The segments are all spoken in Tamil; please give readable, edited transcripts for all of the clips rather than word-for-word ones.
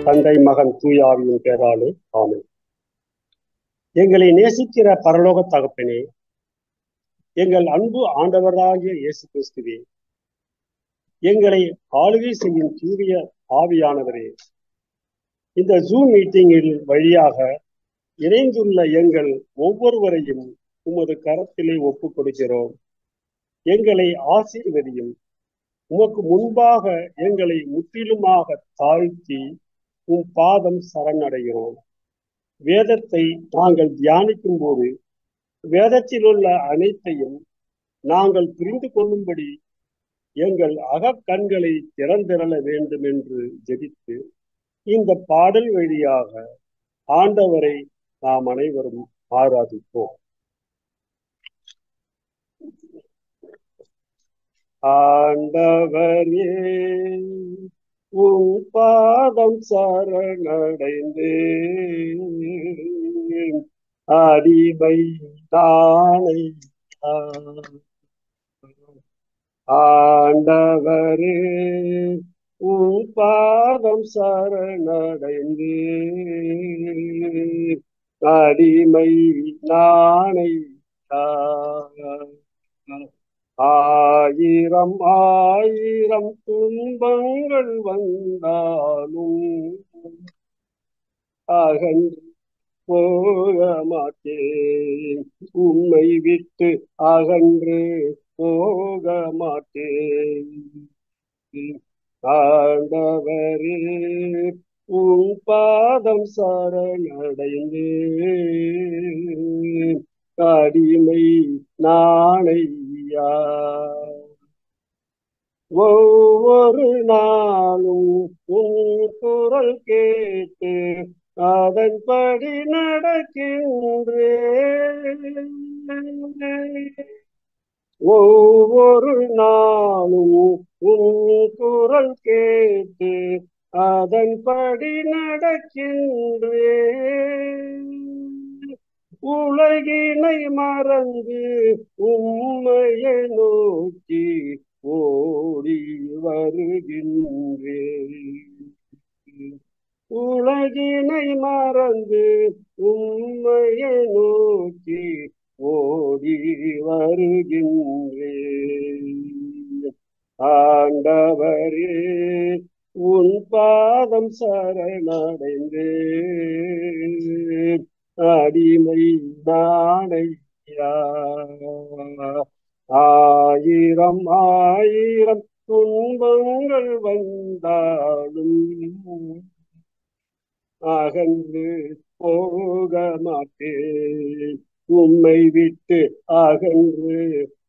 தந்தை மகன் தூயாவியின் பேராலே ஆமென். எங்களை நேசிக்கிற பரலோக தகப்பனே, எங்கள் அன்பு ஆண்டவராகிய இயேசு கிறிஸ்துவே, எங்களை ஆளுகை செய்யும் தூய ஆவியானவரே, இந்த ஜூம் மீட்டிங்கில் வழியாக இணைந்துள்ள எங்கள் ஒவ்வொருவரையும் உமது கரத்திலே ஒப்புக் கொடுக்கிறோம். எங்களை ஆசீர்வதியும். உமக்கு முன்பாக எங்களை முற்றிலுமாக தாழ்த்தி உம் பாதம் சரணடைகிறோம். வேதத்தை நாங்கள் தியானிக்கும் போது வேதத்தில் உள்ள அனைத்தையும் நாங்கள் புரிந்து கொள்ளும்படி எங்கள் அகக்கண்களை திறந்திரள வேண்டும் என்று ஜெபித்து இந்த பாடல் வழியாக ஆண்டவரை நாம் அனைவரும் ஆராதிப்போம். ஆண்டவரே, உம் பாதம் சரணடைந்தேன், அடிமை தானை. ஆண்டவரே, உம் பாதம் சரணடைந்தேன், அடிமை நானை. ஆயிரம் ஆயிரம் துன்பங்கள் வந்தாலும் அகன்று போக மாட்டேன், உம்மை விட்டு அகன்று போக மாட்டேன். ஆண்டவரே, உம் பாதம் சரணடைந்தேன், அடிமை நானையா. ஒவ்வொரு நாளும் உன் குரல் கேட்டு அதன்படி நடக்கின்றேன். ஒவ்வொரு நாளும் உன் குரல் கேட்டு அதன்படி நடக்கின்றேன். உலகினை மறந்து உம்மையை நோக்கி ஓடி வருகின்றேன். உலகினை மறந்து உம்மையை நோக்கி ஓடி வருகின்றேன். ஆண்டவரே, உன் பாதம் சரணடைந்தேன், அடிமை நானையா. ஆயிரம் ஆயிரம் துன்பங்கள் வந்தாலும் அகன்று போக மாட்டேன், உம்மை விட்டு அகன்று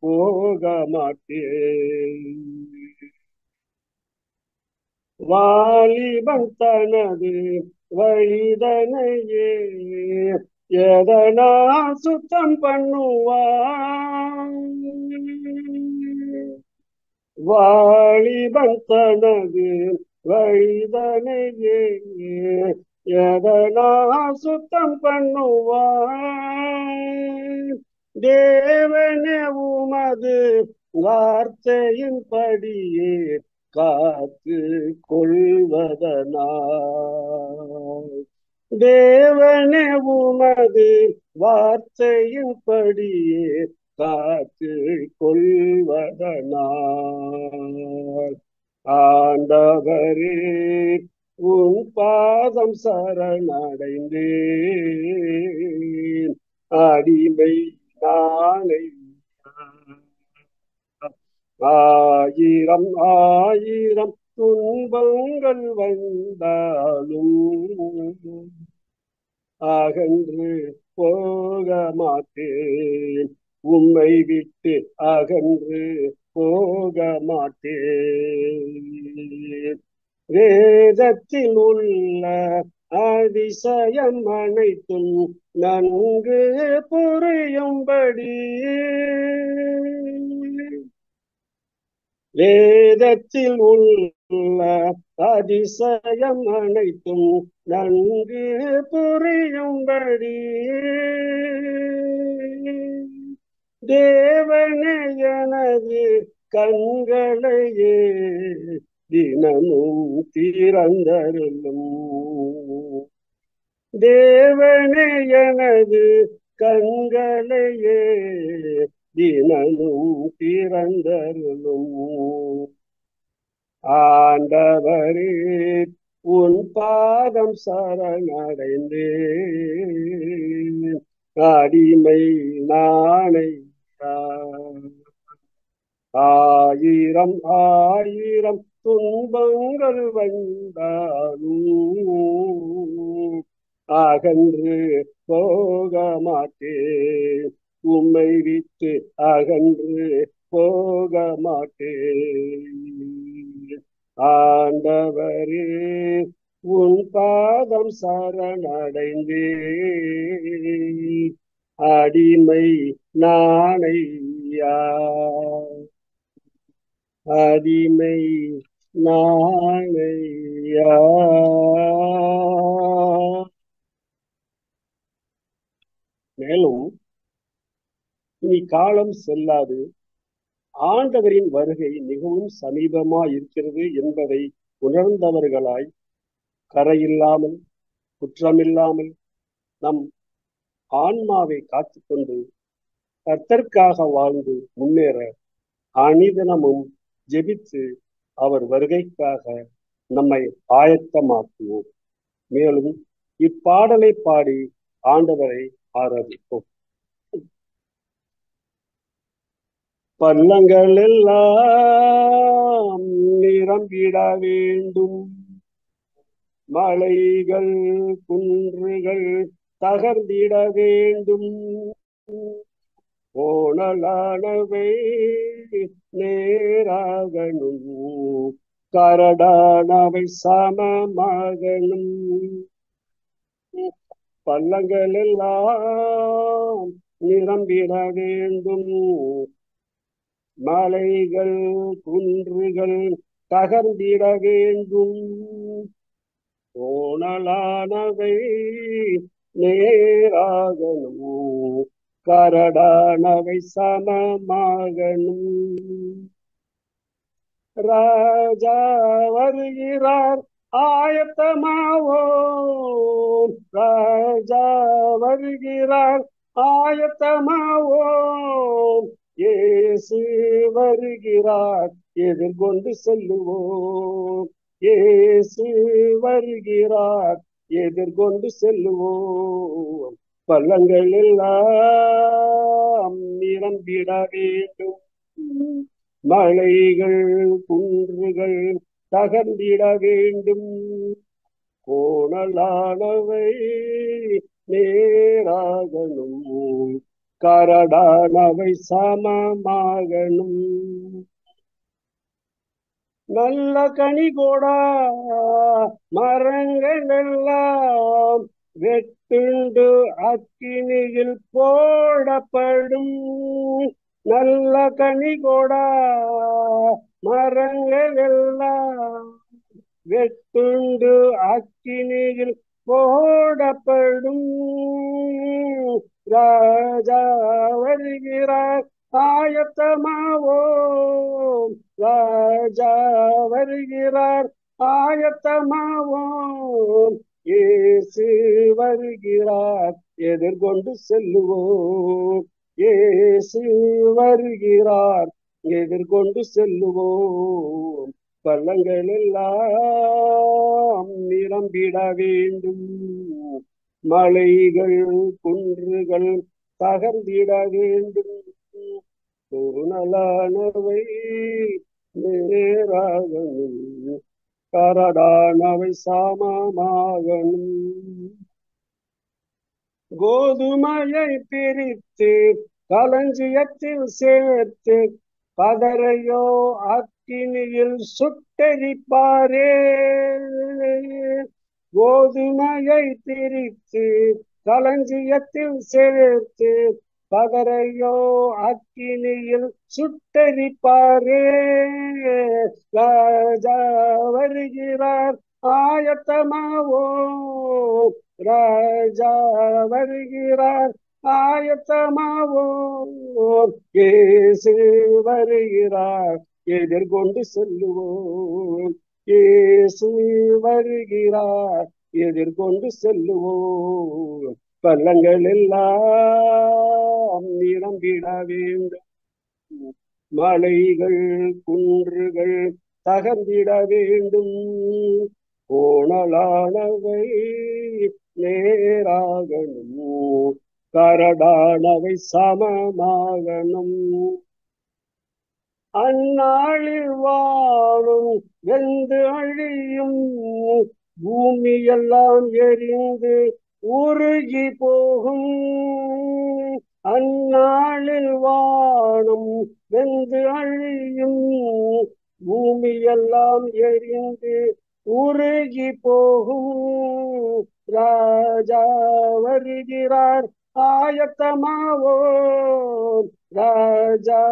போக மாட்டேன். வாலிபன் தனது வழிதனையே எதனா சுத்தம் பண்ணுவான். வாலிபன் தனது வழிதனையே எதனா சுத்தம் பண்ணுவான். தேவனே, உமது வார்த்தையின் படியே காத்து கொள்வதனால். தேவனே, உமது வார்த்தையின் படியே காத்து கொள்வதனால். ஆண்டவரே, உன் பாதம் சரணடைந்தேன், அடிமை நானை. ஆயிரம் ஆயிரம் துன்பங்கள் வந்தாலும் அகன்று போக மாட்டேன், உம்மை விட்டு அகன்று போக மாட்டேன். வேதத்தில் உள்ள அதிசயம் அனைத்தும் நன்கு புரியும்படி வேதத்தில் உள்ள அதிசயம் அனைத்தும் நன்கு புரியும்படி தேவனே எனது கண்களையே தினமும் திறந்தருளும். தேவனே எனது கண்களையே தினமும் திறந்தருளும். ஆண்டவரே உன் பாதம் சரணடைந்தேன், அடிமை நாணையா. ஆயிரம் ஆயிரம் துன்பங்கள் வந்தாலும் அகன்று போக மாட்டேன், உம்மை விட்டு அகன்று போக மாட்டேன். ஆண்டவரே உன் பாதம் சரணடைந்தேன், அடிமை நாணையா. அடிமை நாணையா. மேலும் இனி காலம் செல்லாது, ஆண்டவரின் வருகை மிகவும் சமீபமாய் இருக்கிறது என்பதை உணர்ந்தவர்களாய் கரையில்லாமல் குற்றமில்லாமல் நம் ஆன்மாவை காத்துக்கொண்டு கர்த்தருக்காக வாழ்ந்து முன்னேற அனிதனமும் ஜெபித்து அவர் வருகைக்காக நம்மை ஆயத்தமாக்குவோம். மேலும் இப்பாடலை பாடி ஆண்டவரை ஆராதிப்போம். பள்ளங்கள் எல்லாம் நிரம்பிட வேண்டும், மலைகள் குன்றுகள் தகர்ந்திட வேண்டும், கோணலானவை நேராகணும், கரடானவை சமமாகணும். பள்ளங்கள் எல்லாம் நிரம்பிட வேண்டும், மலைகள் குன்றுகள் தகர்ந்திட வேண்டும், கோணலானவை நேராகணும், கரடானவை சமமாகணும். ராஜா வருகிறார் ஆயத்தமாவோம், ராஜா வருகிறார் ஆயத்தமாவோம், இயேசு வருகிறார் எதிர்கொண்டு செல்லுவோம், இயேசு வருகிறார் எதிர்கொண்டு செல்லுவோம். பள்ளங்கள் எல்லாம் நிரம்பிட வேண்டும், மலைகள் குன்றுகள் தகர்ந்திட வேண்டும், கோணலானவை நேராகணும், கரடானவை சமமாகணும். நல்ல கனி கொடா மரங்கள் எல்லாம் வெட்டுண்டு அக்கினியில் போடப்படும், நல்ல கனி கொடா மரங்கள் எல்லாம் வெட்டுண்டு அக்கினியில் போடப்படும். ராஜா வருகிறார் ஆயத்தமாவோம், ராஜா வருகிறார் ஆயத்தமாவோம், இயேசு வருகிறார் எதிர்கொண்டு செல்லுவோம், இயேசு வருகிறார் எதிர்கொண்டு செல்லுவோம். பள்ளங்கள் எல்லாம் நிரம்பிட வேண்டும், மலைகள் குன்றுகள் தகர்ந்திட வேண்டும், நலனவை நேராகணும், கரடானவை சமமாகணும். கோதுமையை பிரித்து களஞ்சியத்தில் சேர்த்து பதரையோ அக்கினியில் சுட்டெரிப்பாரே, கோதுமையை பிரித்து களஞ்சியத்தில் சேர்த்து பதரையோ அக்கினியில் சுட்டெரிப்பாரே. ராஜா வருகிறார் ஆயத்தமாவோம், ராஜா வருகிறார் ஆயத்தமாவோம், இயேசு வருகிறார் எதிர்கொண்டு செல்லுவோம். இயேசு வருகிறார், எதிர்கொண்டு செல்லுவோம். பள்ளங்கள் எல்லாம் நிரம்பிட வேண்டும், மலைகள் குன்றுகள் தகர்ந்திட வேண்டும். கோணலானவை நேராகணும், கரடானவை சமமாகணும். அந்நாளில் வாழும் வெந்து அழியும், பூமியெல்லாம் எரிந்து உருகி போகும். அந்நாளில் வாழும் வெந்து அழியும், பூமியெல்லாம் எரிந்து உருகி போகும். ராஜா வருகிறார், ஆயத்தமாவோம். ராஜா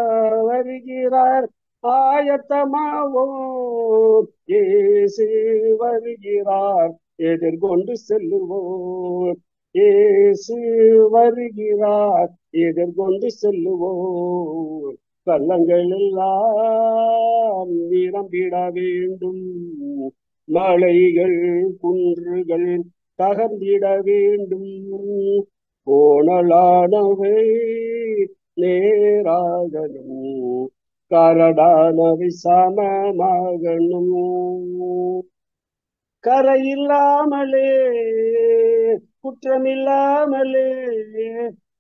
வருகிறார், ஆயத்தமாவோம். இயேசு வருகிறார், எதிர்கொண்டு செல்லுவோம். இயேசு வருகிறார், எதிர்கொண்டு செல்லுவோம். பள்ளங்கள் எல்லாம் நிரம்பிட வேண்டும், மலைகள் குன்றுகள் தகர்ந்திட வேண்டும். கோணலானவை நேராகணும், கரடானவை சமமாகணும். கரையில்லாமலே குற்றமில்லாமலே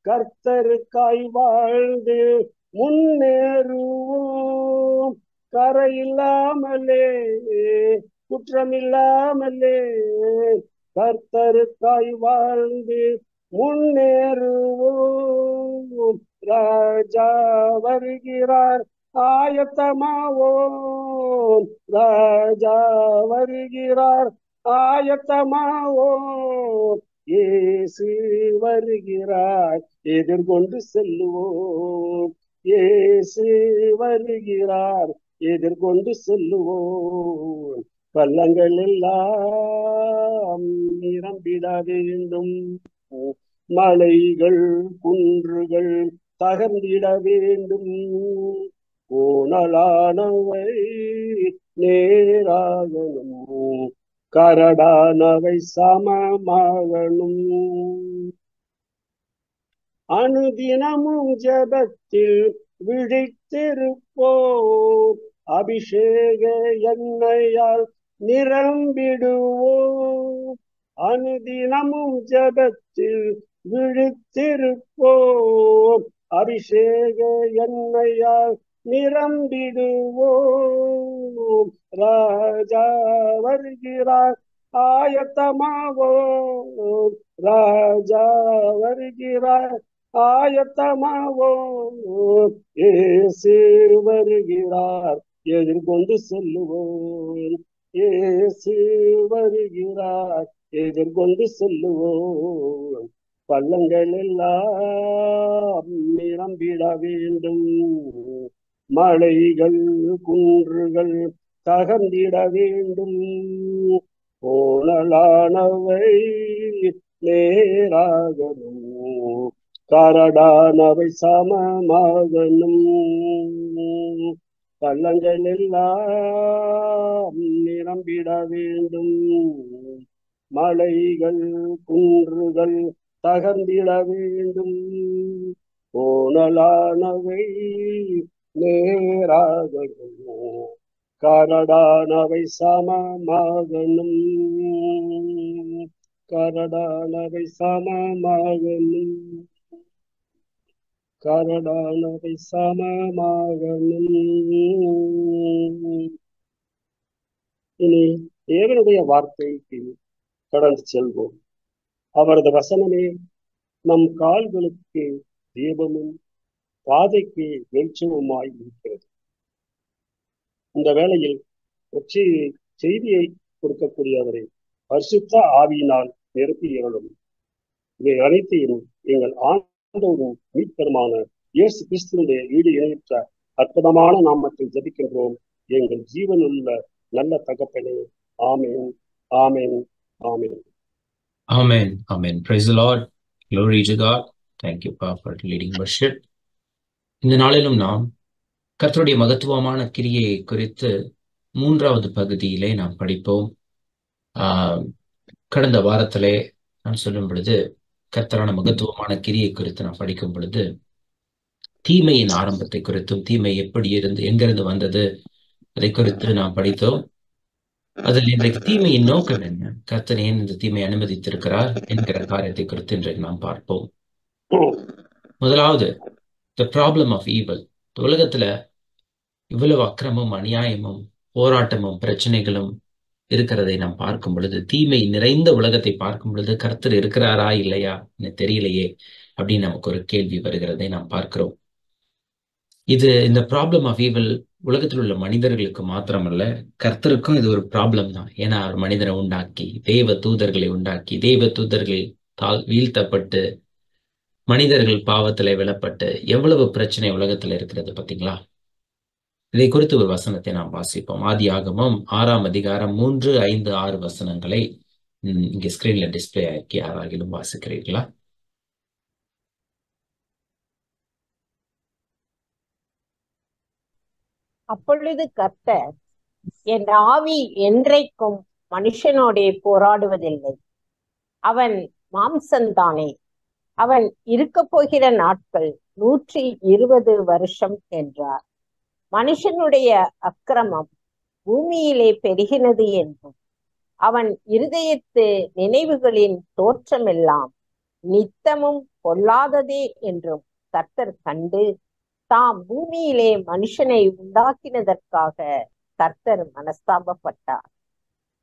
கர்த்தருக்காய் வாழ்ந்து முன்னேறுவோம். கரையில்லாமலே குற்றமில்லாமலே கர்த்தருக்காய் வாழ்ந்து முன்னேறுவோம். ராஜா வருகிறார், ஆயத்தமாவோம். ராஜா வருகிறார், ஆயத்தமாவோம். இயேசு வருகிறார், எதிர்கொண்டு செல்லுவோம். இயேசு வருகிறார், எதிர்கொண்டு செல்லுவோம். பள்ளங்கள் எல்லாம் நிரம்பிட வேண்டும், மலைகள் குன்றுகள் தகர்ந்திட வேண்டும். கோணலானவை நேராகணும், கரடானவை சமமாகணும். அனுதினமும் ஜெபத்தில் விழித்திருப்போம், அபிஷேக எண்ணெயால் நிரம்பிடுவோம். அனுதினமும் ஜெபத்தில் விழித்திருப்போம், அபிஷேக எண்ணெயால் நிரம்பிடுவோம். ராஜா வருகிறார், ஆயத்தமாவோம். ராஜா வருகிறார், ஆயத்தமாவோம். இயேசு வருகிறார், எதிர்கொண்டு செல்லுவோம். இயேசு வருகிறார், எதிர்கொண்டு செல்லுவோம். பள்ளங்கள் எல்லாம் நிரம்பிட வேண்டும், மலைகள் குன்றுகள் தகர்ந்திட வேண்டும். கோணலானவை நேராகணும், கரடானவை சமமாகணும். பள்ளங்கள் எல்லாம் நிரம்பிட வேண்டும், மலைகள் குன்றுகள் தகர்ந்திட வேண்டும். கோணலானவை நேராகணும், கரடானவை சமமாகணும். கரடானவை சமமாகணும், கரடானவை சமமாகணும். இனி தேவனுடைய வார்த்தைக்கு கடந்து செல்வோம். அவரது வசனமே நம் கால்களுக்கு தீபமும் பாதைக்கு வெளிச்சமுமாய் இருக்கிறது. இந்த வேளையில் செய்தியை கொடுக்கக்கூடியவரை பரிசுத்த ஆவியினால் நிரப்பியவர்களும் இவை அனைத்தையும் எங்கள் ஆண்டவரும் மீட்பருமான இயேசு கிறிஸ்துவினுடைய ஈடு இணையற்ற அற்புதமான நாமத்தில் ஜெபிக்கின்றோம் எங்கள் ஜீவனுள்ள நல்ல தகப்பனே. ஆமென், ஆமென், ஆமென். Amen. Amen. Praise the Lord. Glory to God. Thank you, Pa, for leading worship. இந்த நாளிலும் நாம் கர்த்தருடைய மகத்துவமான கிரியை குறித்து 3வது பகுதியிலே நாம் படிப்போம். கடந்த வாரத்திலே நான் சொல்லும் பொழுது கர்த்தரான மகத்துவமான கிரியை குறித்து நான் படிக்கும் பொழுது தீமையின் ஆரம்பத்தை குறித்தும் தீமை எப்படி இருந்து எங்கிருந்து வந்தது அதை குறித்து நாம் படித்தோம். அதில் இன்றைக்கு தீமையின் நோக்கம் என்ன, கர்த்தர் ஏன் இந்த தீமையை அனுமதித்திருக்கிறார் என்கிற காரியத்தை குறித்து இன்றைக்கு நாம் பார்ப்போம். முதலாவது, த ப்ராப்ளம் ஆஃப் ஈவல். உலகத்துல இவ்வளவு அக்கிரமும் அநியாயமும் போராட்டமும் பிரச்சனைகளும் இருக்கிறதை நாம் பார்க்கும் பொழுது, தீமை நிறைந்த உலகத்தை பார்க்கும் பொழுது கர்த்தர் இருக்கிறாரா இல்லையா எனக்கு தெரியலையே அப்படின்னு நமக்கு ஒரு கேள்வி வருகிறதை நாம் பார்க்கிறோம். இந்த ப்ராப்ளம் ஆஃப் ஈவல் உலகத்தில் உள்ள மனிதர்களுக்கு மாத்திரமல்ல, கர்த்தருக்கும் இது ஒரு ப்ராப்ளம் தான். ஏன்னா அவர் மனிதனை உண்டாக்கி தேவ தூதர்களை உண்டாக்கி தேவ தூதர்கள் வீழ்த்தப்பட்டு மனிதர்கள் பாவத்திலே விழப்பட்டு எவ்வளவு பிரச்சனை உலகத்துல இருக்கிறது பாத்தீங்களா? இதை குறித்து ஒரு வசனத்தை நாம் வாசிப்போம். ஆதியாகமம் 6ஆம் அதிகாரம் 3, 5, 6 வசனங்களை இங்க ஸ்கிரீன்ல டிஸ்பிளே ஆக்கி யாராகிலும் வாசிக்கிறீர்களா? அப்பொழுது கர்த்தர், என் ஆவி என்றைக்கும் மனுஷனோடே போராடுவதில்லை, அவன் மாம்சந்தானே, அவன் இருக்க போகிற நாட்கள் 120 வருஷம் என்றார். மனுஷனுடைய அக்கிரமம் பூமியிலே பெருகினது என்றும் அவன் இருதயத்து நினைவுகளின் தோற்றமெல்லாம் நித்தமும் பொல்லாததே என்றும் கர்த்தர் கண்டு, தாம் பூமியிலே மனுஷனை உண்டாக்கினதற்காக கர்த்தர் மனஸ்தாபப்பட்டார்.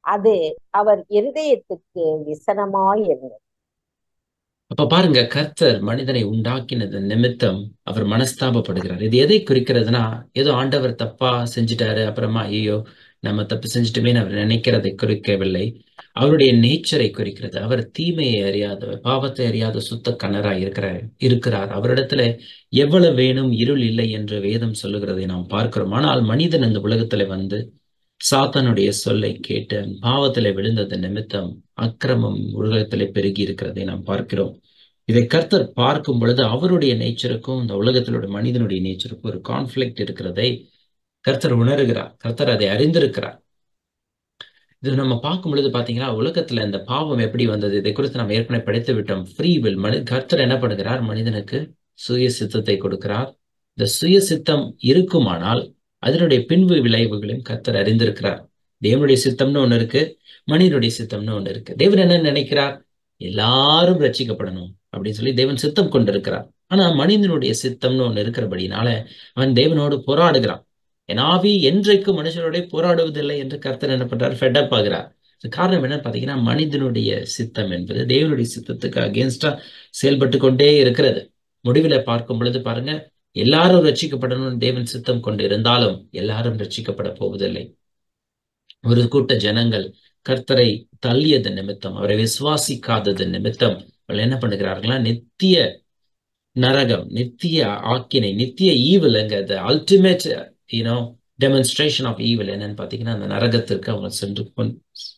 அது அவர் இருதயத்துக்கு விசனமாயிருந்தது. அப்ப பாருங்க, கர்த்தர் மனிதனை உண்டாக்கினது நிமித்தம் அவர் மனஸ்தாபப்படுகிறார். இது எதை குறிக்கிறதுனா, ஏதோ ஆண்டவர் தப்பா செஞ்சுட்டாரு அப்புறமா ஐயோ நம்ம தப்பு செஞ்சுட்டுமேன்னு அவர் நினைக்கிறதை குறிக்கவில்லை. அவருடைய நேச்சரை குறிக்கிறது. அவர் தீமையை அறியாதவர், பாவத்தை அறியாத சுத்த கண்ணராய் இருக்கிறார். அவரிடத்துல எவ்வளவு வேணும் இருள் இல்லை என்று வேதம் சொல்லுகிறதை நாம் பார்க்கிறோம். ஆனால் மனிதன் இந்த உலகத்துல வந்து சாத்தானுடைய சொல்லை கேட்டு பாவத்திலே விழுந்தது நிமித்தம் அக்கிரமம் உலகத்திலே பெருகி இருக்கிறதை நாம் பார்க்கிறோம். இதை கர்த்தர் பார்க்கும் பொழுது அவருடைய நேச்சருக்கும் இந்த உலகத்திலுடைய மனிதனுடைய நேச்சருக்கும் ஒரு கான்ஃபிளிக்ட் இருக்கிறதை கர்த்தர் உணர்கிறார். கர்த்தர் அதை அறிந்திருக்கிறார். இது நம்ம பார்க்கும் பொழுது பாத்தீங்கன்னா, உலகத்துல இந்த பாவம் எப்படி வந்தது இதை குறித்து நம்ம ஏற்கனவே படித்து விட்டோம். Free will. கர்த்தர் என்ன பண்ணுகிறார்? மனிதனுக்கு சுய சித்தத்தை கொடுக்கிறார். இந்த சுய சித்தம் இருக்குமானால் அதனுடைய பின்பு விளைவுகளையும் கர்த்தர் அறிந்திருக்கிறார். தேவனுடைய சித்தம்னு ஒண்ணு இருக்கு, மனிதனுடைய சித்தம்னு ஒண்ணு இருக்கு. தேவன் என்ன நினைக்கிறார்? எல்லாரும் ரட்சிக்கப்படணும் அப்படின்னு சொல்லி தேவன் சித்தம் கொண்டிருக்கிறார். ஆனா மனிதனுடைய சித்தம்னு ஒண்ணு இருக்கிறபடினால அவன் தேவனோடு போராடுகிறான். என் ஆவி என்றைக்கு மனுஷனோட போராடுவதில்லை என்று கர்த்தர் என்ன பண்றார்? ஃபெட்டப் ஆகிறார். காரணம் என்னன்னு பாத்தீங்கன்னா, மனிதனுடைய சித்தம் என்பது தேவனுடைய சித்தத்துக்கு அகேன்ஸ்டா செயல்பட்டு கொண்டே இருக்கிறது. முடிவுல பார்க்கும் பொழுது பாருங்க, எல்லாரும் ரட்சிக்கப்படணும்னு தேவன் சித்தம் கொண்டு இருந்தாலும் எல்லாரும் ரட்சிக்கப்பட போவதில்லை. ஒரு கூட்ட ஜனங்கள் கர்த்தரை தள்ளியது நிமித்தம், அவரை விசுவாசிக்காதது நிமித்தம் அவர்கள் என்ன பண்ணுகிறார்களா? நித்திய நரகம், நித்திய ஆக்கினை, நித்திய evil, ultimate demonstration of evil என்னன்னு பாத்தீங்கன்னா, அந்த நரகத்திற்கு அவங்க சென்று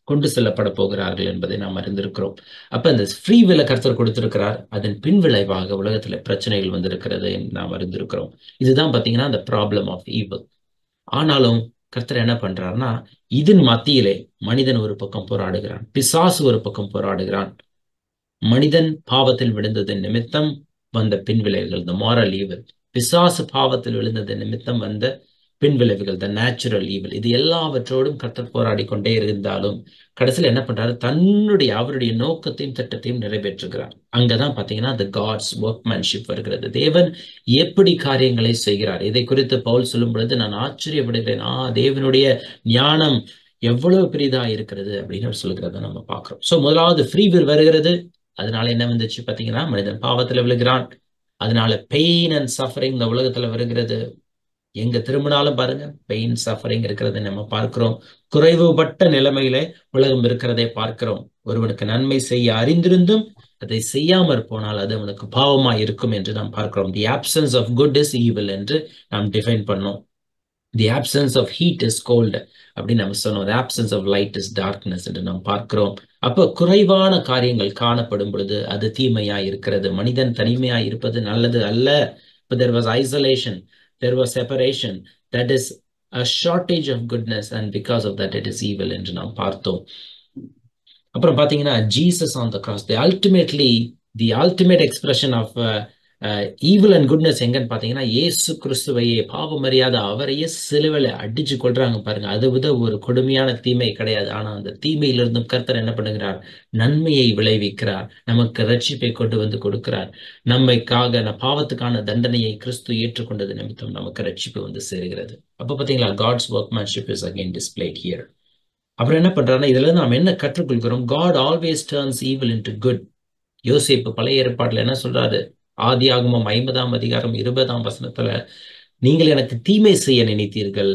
கொண்டு செல்லப்பட போகிறார்கள் என்பதை நாம் அறிந்திருக்கிறோம். அப்ப இந்த ஃப்ரீ வில்லை கர்த்தர் கொடுத்திருக்கிறார். அதன் பின் விளைவாக உலகத்துல பிரச்சனைகள் வந்திருக்கிறது நாம் அறிந்திருக்கிறோம். இதுதான் பாத்தீங்கன்னா அந்த ப்ராப்ளம் ஆஃப் ஈவில். ஆனாலும் கர்த்தர் என்ன பண்றாருன்னா, இதன் மத்தியிலே மனிதன் ஒரு பக்கம் போராடுகிறான், பிசாசு ஒரு பக்கம் போராடுகிறான். மனிதன் பாவத்தில் விழுந்தது நிமித்தம் வந்த பின்விளைவுகள், த மாரல் ஈவில். பிசாசு பாவத்தில் விழுந்தது நிமித்தம் வந்த பின்விளைவுகள், த நேச்சுரல் ஈவில். இது எல்லாவற்றோடும் கர்த்தர் போராடி கொண்டே இருந்தாலும் கடைசியில் என்ன பண்றாரு? அவருடைய நோக்கத்தையும் திட்டத்தையும் நிறைவேற்றுகிறார். அங்கதான் பாத்தீங்கன்னா த காட்ஸ் ஒர்க்மேன்ஷிப் வருகிறது. தேவன் எப்படி காரியங்களை செய்கிறார் இதை குறித்து பவுல் சொல்லும் பொழுது நான் ஆச்சரியப்படுகிறேன். தேவனுடைய ஞானம் எவ்வளவு பெரிதா இருக்கிறது அப்படின்னு சொல்லுகிறத நம்ம பார்க்கிறோம். சோ முதலாவது ஃப்ரீ வில் வருகிறது. அதனால என்ன வந்துச்சு பாத்தீங்கன்னா, மனிதன் பாவத்துல விழுகிறான். அதனால பெயின் அண்ட் சஃபரிங் இந்த உலகத்துல வருகிறது. எங்க திரும்பினாலும் பாருங்க பெயின் சஃபரிங் இருக்கிறத நம்ம பார்க்கிறோம். குறைவுபட்ட நிலைமையில உலகம் இருக்கிறதை பார்க்கிறோம். ஒருவனுக்கு நன்மை செய்ய அறிந்திருந்தும் அதை செய்யாமற் போனால் அது அவனுக்கு பாவமா இருக்கும் என்று நாம் பார்க்கிறோம். The absence of good is evil என்று நாம் டிஃபைன் பண்ணோம். The absence of heat is cold அப்படின்னு நம்ம சொன்னோம். The absence of light is darkness என்று நாம் பார்க்கிறோம். அப்போ குறைவான காரியங்கள் காணப்படும் பொழுது அது தீமையா இருக்கிறது. மனிதன் தனிமையா இருப்பது நல்லது அல்ல. இப்போ there was isolation. there was separation. That is a shortage of goodness, and because of that it is evil என்று நாம் பார்த்தோம். அப்புறம் பாத்தீங்கன்னா Jesus on the cross, the ultimate expression of evil and goodness எங்கன்னு பாத்தீங்கன்னா இயேசு கிறிஸ்துவையே, பாவம் அறியாத அவரையே சிலுவையில அடிச்சு கொள்றாங்க பாருங்க. அதை விட ஒரு கொடுமையான தீமை கிடையாது. ஆனா அந்த தீமையிலிருந்தும் கர்த்தர் என்ன பண்ணுகிறார்? நன்மையை விளைவிக்கிறார், நமக்கு ரட்சிப்பை கொண்டு வந்து கொடுக்கிறார். நம்மைக்காக பாவத்துக்கான தண்டனையை கிறிஸ்து ஏற்றுக்கொண்டது நிமித்தம் நமக்கு ரட்சிப்பு வந்து சேருகிறது. அப்ப பாத்தீங்களா, God's workmanship is again displayed here. அப்புறம் என்ன பண்றாருன்னா, இதுல இருந்து நாம் என்ன கற்றுக்கொள்கிறோம்? God always turns evil into good. யோசேப்பு பழைய ஏற்பாட்டுல என்ன சொல்றாரு? ஆதியாகமம் 50ஆம் அதிகாரம் 20ஆம் வசனத்துல, நீங்கள் எனக்கு தீமை செய்ய நினைத்தீர்கள்,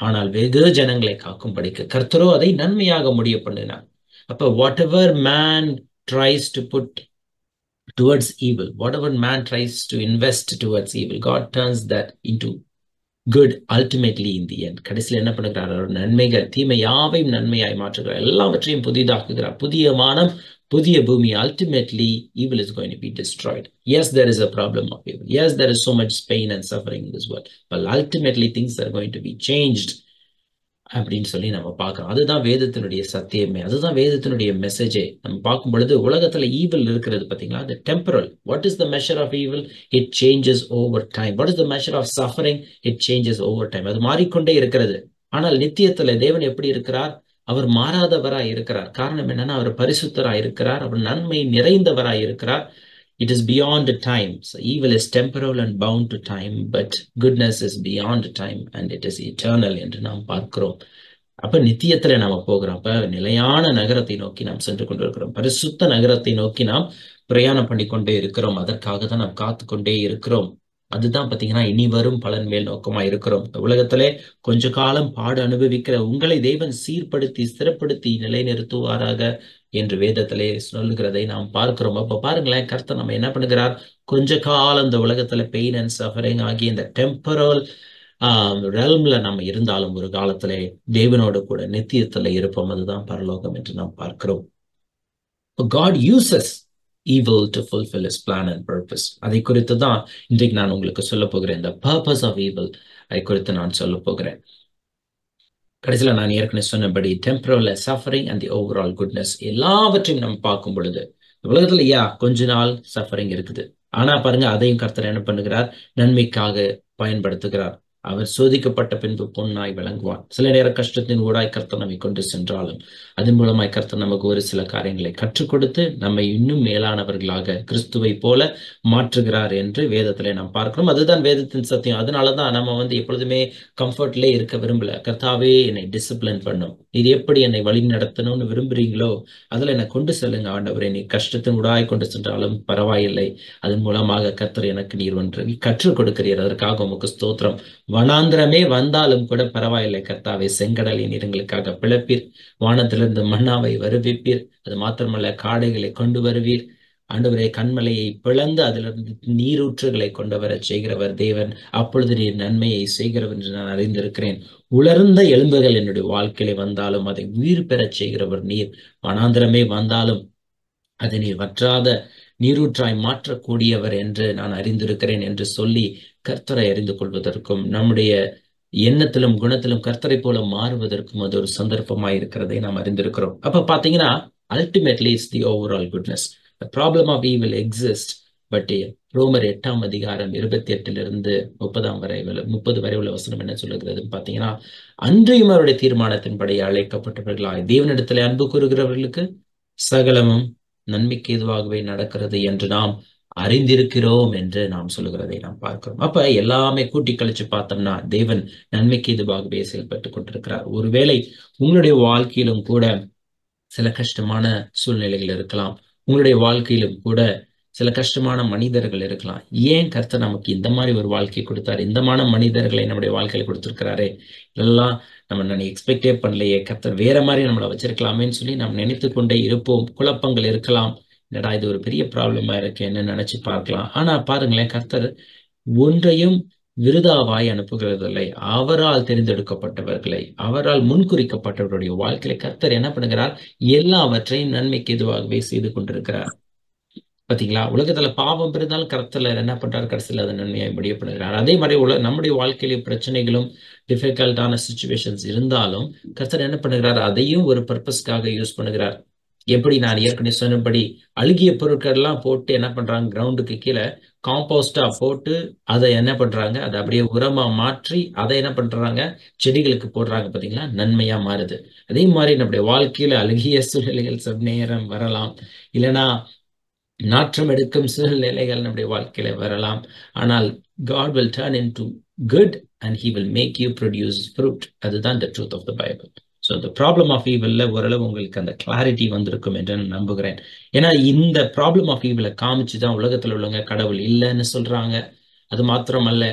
ஆனால் வெகு ஜனங்களை காக்கும்படிக்கு கர்த்தரோ அதை நன்மையாக முடிய பண்ணினார். அப்ப whatever man tries to put towards evil, whatever man tries to invest towards evil, God turns that into good ultimately in the end. கடைசியில் என்ன பண்ணுகிறார்? நன்மைகள், தீமை யாவையும் நன்மையாய் மாற்றுகிறார், எல்லாவற்றையும் புதிதாக்குகிறார். புதிய வானம், புதிய பூமி. Ultimately evil is going to be destroyed. Yes, there is a problem of evil. Yes, there is so much pain and suffering in this world, but ultimately things are going to be changed அப்படின்னு சொல்லி நம்ம பார்க்கிறோம். அதுதான் வேதத்தினுடைய சத்தியமே, அதுதான் வேதத்தினுடைய மெசேஜே. நம்ம பார்க்கும் பொழுது உலகத்துல ஈவில் இருக்கிறது பாத்தீங்களா, அது temporal. What is the measure of evil? It changes over time. What is the measure of suffering? It changes over time. அது மாறிக்கொண்டே இருக்கிறது. ஆனால் நித்தியத்துல தேவன் எப்படி இருக்கிறார்? அவர் மாறாதவராய் இருக்கிறார். காரணம் என்னன்னா, அவர் பரிசுத்தராய் இருக்கிறார், அவர் நன்மை நிறைந்தவராய் இருக்கிறார். It is beyond time. So evil is temporal and bound to time, but goodness is beyond time and it is eternal என்று நாம் பார்க்கிறோம். அப்ப நித்தியத்துல நாம போகிறோம். அப்ப நிலையான நகரத்தை நோக்கி நாம் சென்று கொண்டிருக்கிறோம். பரிசுத்த நகரத்தை நோக்கி நாம் பிரயாணம் பண்ணிக்கொண்டே இருக்கிறோம். அதற்காக தான் நாம் காத்து கொண்டே இருக்கிறோம். அதுதான் பாத்தீங்கன்னா இனி வரும் பலன் மேல் நோக்கமா இருக்கிறோம். இந்த உலகத்திலே கொஞ்ச காலம் பாடு அனுபவிக்கிற உங்களை தேவன் சீர்படுத்தி ஸ்திரப்படுத்தி நிலைநிறுத்துவாராக என்று வேதத்திலே சொல்லுகிறதை நாம் பார்க்கிறோம். அப்ப பாருங்களேன், கர்த்தர் நம்ம என்ன பண்ணுகிறார்? கொஞ்ச காலம் இந்த உலகத்துல பெயின் அண்ட் சஃபரிங் ஆகிய இந்த டெம்பரல் ரெல்ம்ல நம்ம இருந்தாலும் ஒரு காலத்திலே தேவனோடு கூட நித்தியத்துல இருப்போம். அதுதான் பரலோகம் என்று நாம் பார்க்கிறோம். God uses evil to fulfill his plan and purpose. அதை குறித்து தான் இன்றைக்கு நான் உங்களுக்கு சொல்ல போகிறேன். இந்த purpose of evil அதை குறித்து நான் சொல்ல போகிறேன். கடைசியில நான் ஏற்கனவே சொன்னபடி temporal suffering and the overall goodness எல்லாவற்றையும் நம்ம பார்க்கும் பொழுது உலகத்துல கொஞ்ச நாள் சஃபரிங் இருக்குது. ஆனா பாருங்க, அதையும் கர்த்தர் என்ன பண்ணுகிறார்? நன்மைக்காக பயன்படுத்துகிறார். அவர் சோதிக்கப்பட்ட பின்பு பொன்னாய் விளங்குவார். சில நேர கஷ்டத்தின் ஊடாய் கர்த்தர் நம்மை கொண்டு சென்றாலும் அதன் மூலமாய் கர்த்தர் நமக்கு ஒரு சில காரியங்களை கற்றுக் கொடுத்து நம்மை இன்னும் மேலானவர்களாக கிறிஸ்துவை போல மாற்றுகிறார் என்று வேதத்திலே நாம் பார்க்கிறோம். அதுதான் வேதத்தின் சத்தியம். அதனாலதான் நம்ம எப்பொழுதுமே கம்ஃபர்ட்லே இருக்க விரும்பல. கர்த்தாவே என்னை டிசிப்ளின் பண்ணும், இது எப்படி என்னை வழி நடத்தணும்னு விரும்புறீங்களோ அதுல என்னை கொண்டு செல்லுங்க ஆண்டவரே. நீ கஷ்டத்தின் ஊடாய் கொண்டு சென்றாலும் பரவாயில்லை, அதன் மூலமாக கர்த்தர் எனக்கு நீர் ஒன்று கற்றுக் கொடுக்கிறீர், அதற்காக உமக்கு ஸ்தோத்திரம். வனாந்திரமே வந்தாலும் கூட பரவாயில்லை கர்த்தாவே, செங்கடலை நீர் எங்களுக்காக பிளப்பீர், வானத்திலிருந்து மன்னாவை வருவிப்பீர், அது மாத்திரமல்ல காடைகளை கொண்டு வருவீர் ஆண்டவரே, கண்மலையை பிளந்து அதிலிருந்து நீரூற்றுகளை கொண்டு வர செய்கிறவர் தேவன். அப்பொழுது நீர் நன்மையை செய்கிறவர் என்று நான் அறிந்திருக்கிறேன். உலர்ந்த எலும்புகள் என்னுடைய வாழ்க்கையில வந்தாலும் அதை உயிர் பெறச் செய்கிறவர் நீர். வனாந்திரமே வந்தாலும் அதை நீர் வற்றாத நீரூற்றாய் மாற்றக்கூடியவர் என்று நான் அறிந்திருக்கிறேன் என்று சொல்லி கர்த்தரை அறிந்து கொள்வதற்கும் நம்முடைய எண்ணத்திலும் குணத்திலும் கர்த்தரை போல மாறுவதற்கும் அது ஒரு சந்தர்ப்பமாய் இருக்கிறதை நாம் அறிந்திருக்கிறோம். அப்ப பாத்தீங்கன்னா ultimately it's the overall goodness. The problem of evil exists, but ரோமர் 8ஆம் அதிகாரம் 28 30 வரை உள்ள வசனம் என்ன சொல்லுகிறது பாத்தீங்கன்னா, அன்றையும் அவருடைய தீர்மானத்தின்படி அழைக்கப்பட்டவர்களாய் தேவனிடத்திலே அன்பு கூறுகிறவர்களுக்கு சகலமும் நன்மைக்கு எதுவாகவே நடக்கிறது என்று நாம் அறிந்திருக்கிறோம் என்று நாம் சொல்லுகிறதை நாம் பார்க்கிறோம். அப்ப எல்லாமே கூட்டி கழிச்சு பார்த்தோம்னா தேவன் நன்மைக்கு எதுவாகவே செயல்பட்டு கொண்டிருக்கிறார். ஒருவேளை உங்களுடைய வாழ்க்கையிலும் கூட சில கஷ்டமான சூழ்நிலைகள் இருக்கலாம், உங்களுடைய வாழ்க்கையிலும் கூட சில கஷ்டமான மனிதர்கள் இருக்கலாம். ஏன் கர்த்தர் நமக்கு இந்த மாதிரி ஒரு வாழ்க்கை கொடுத்தாரு, இந்த மாதிரி மனிதர்களை நம்முடைய வாழ்க்கையில கொடுத்திருக்கிறாரே, இதெல்லாம் நம்ம எக்ஸ்பெக்டே பண்ணலையே, கர்த்தர் வேற மாதிரி நம்மளை வச்சிருக்கலாமேன்னு சொல்லி நாம் நினைத்து கொண்டே இருப்போம். குழப்பங்கள் இருக்கலாம், என்னடா இது ஒரு பெரிய ப்ராப்ளமா இருக்கு என்ன நினைச்சு பார்க்கலாம். ஆனா பாருங்களேன், கர்த்தர் ஒன்றையும் விருதாவாய் அனுப்புகிறதில்லை. அவரால் தெரிந்தெடுக்கப்பட்டவர்களை, அவரால் முன்குறிக்கப்பட்டவருடைய வாழ்க்கையில கர்த்தர் என்ன பண்ணுகிறார்? எல்லாவற்றையும் நன்மைக்கு எதுவாகவே செய்து கொண்டிருக்கிறார். பாத்தீங்களா? உலகத்துல பாவம் இருந்தாலும் கர்த்தர் என்ன பண்றாரு? கடைசியில் அதை நன்மையாய் முடிய பண்ணுகிறார். அதே மாதிரி நம்முடைய வாழ்க்கையில பிரச்சனைகளும் டிஃபிகல்ட்டான சுச்சுவேஷன்ஸ் இருந்தாலும் கர்த்தர் என்ன பண்ணுகிறார்? அதையும் ஒரு பர்பஸ்க்காக யூஸ் பண்ணுகிறார். எப்படி நான் ஏற்கனவே சொன்னபடி அழுகிய பொருட்கள் எல்லாம் போட்டு என்ன பண்றாங்க? கிரவுண்டுக்கு கீழே காம்போஸ்டா போட்டு அதை என்ன பண்றாங்க? அதை அப்படியே உரமா மாற்றி அதை என்ன பண்றாங்க? செடிகளுக்கு போடுறாங்க. பாத்தீங்களா? நன்மையா மாறுது. அதே மாதிரி நம்முடைய வாழ்க்கையில அழுகிய சூழ்நிலைகள் சில நேரம் வரலாம். இல்லைன்னா நாற்றம் எடுக்கும் சூழ்நிலைகள் நம்முடைய வாழ்க்கையில வரலாம். ஆனால் God will turn into good and he will make you produce fruit. அதுதான் the truth of the Bible. So the problem of evilல ஓரளவு உங்களுக்கு அந்த கிளாரிட்டி வந்திருக்கும் என்று நான் நம்புகிறேன். ஏன்னா இந்த ப்ராப்ளம் ஆஃப் ஈவில காமிச்சுதான் உலகத்துல உள்ளவங்க கடவுள் இல்லைன்னு சொல்றாங்க. அது மாத்திரமல்ல,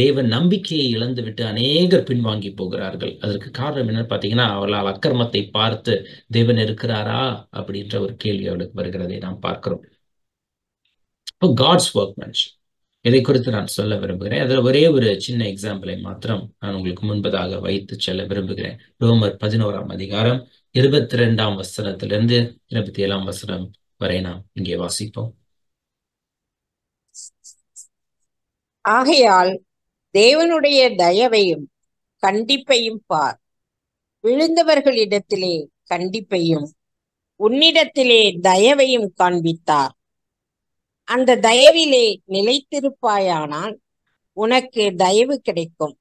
தேவன் நம்பிக்கையை இழந்து விட்டு அநேகர் பின்வாங்கி போகிறார்கள். அதற்கு காரணம் என்னன்னு பாத்தீங்கன்னா, அவர்களால் அக்கிரமத்தை பார்த்து தேவன் இருக்கிறாரா அப்படின்ற ஒரு கேள்வி அவளுக்கு வருகிறதை நாம் பார்க்கிறோம். இப்போ காட்ஸ் ஒர்க்மேன்ஷிப் இதை குறித்து நான் சொல்ல விரும்புகிறேன். அதில் ஒரே ஒரு சின்ன எக்ஸாம்பிளை மாத்திரம் நான் உங்களுக்கு முன்பதாக வைத்து செல்ல விரும்புகிறேன். ரோமர் 11ஆம் அதிகாரம் 22ஆம் வசனத்திலிருந்து 27ஆம் வசனம் வரை நாம் இங்கே வாசிப்போம். ஆகையால் தேவனுடைய தயவையும் கண்டிப்பையும் பார். விழுந்தவர்களிடத்திலே கண்டிப்பையும் உன்னிடத்திலே தயவையும் காண்பித்தார். அந்த தயவிலே நிலைத்திருப்பாயானால் உனக்கு தயவு கிடைக்கும்.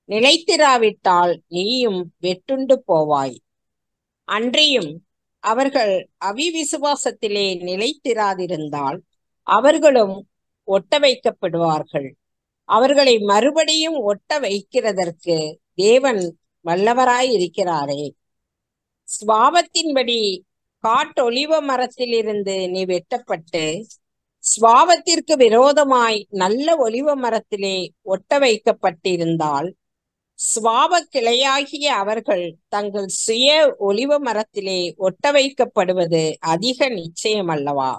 நிலைத்திராவிட்டால் நீயும் வெட்டுண்டு போவாய். அன்றியும் அவர்கள் அவிவிசுவாசத்திலே நிலைத்திராதிருந்தால் அவர்களும் ஒட்ட வைக்கப்படுவார்கள். அவர்களை மறுபடியும் ஒட்ட வைக்கிறதற்கு தேவன் வல்லவராய் இருக்கிறாரே. சுவாபத்தின்படி காட்டொலிவ மரத்திலிருந்து நீ வெட்டப்பட்டு சுவாபத்திற்கு விரோதமாய் நல்ல ஒலிவ மரத்திலே ஒட்ட வைக்கப்பட்டிருந்தால் சுவாப கிளையாகிய அவர்கள் தங்கள் சுய ஒலிவ மரத்திலே ஒட்ட வைக்கப்படுவது அதிக நிச்சயம் அல்லவா?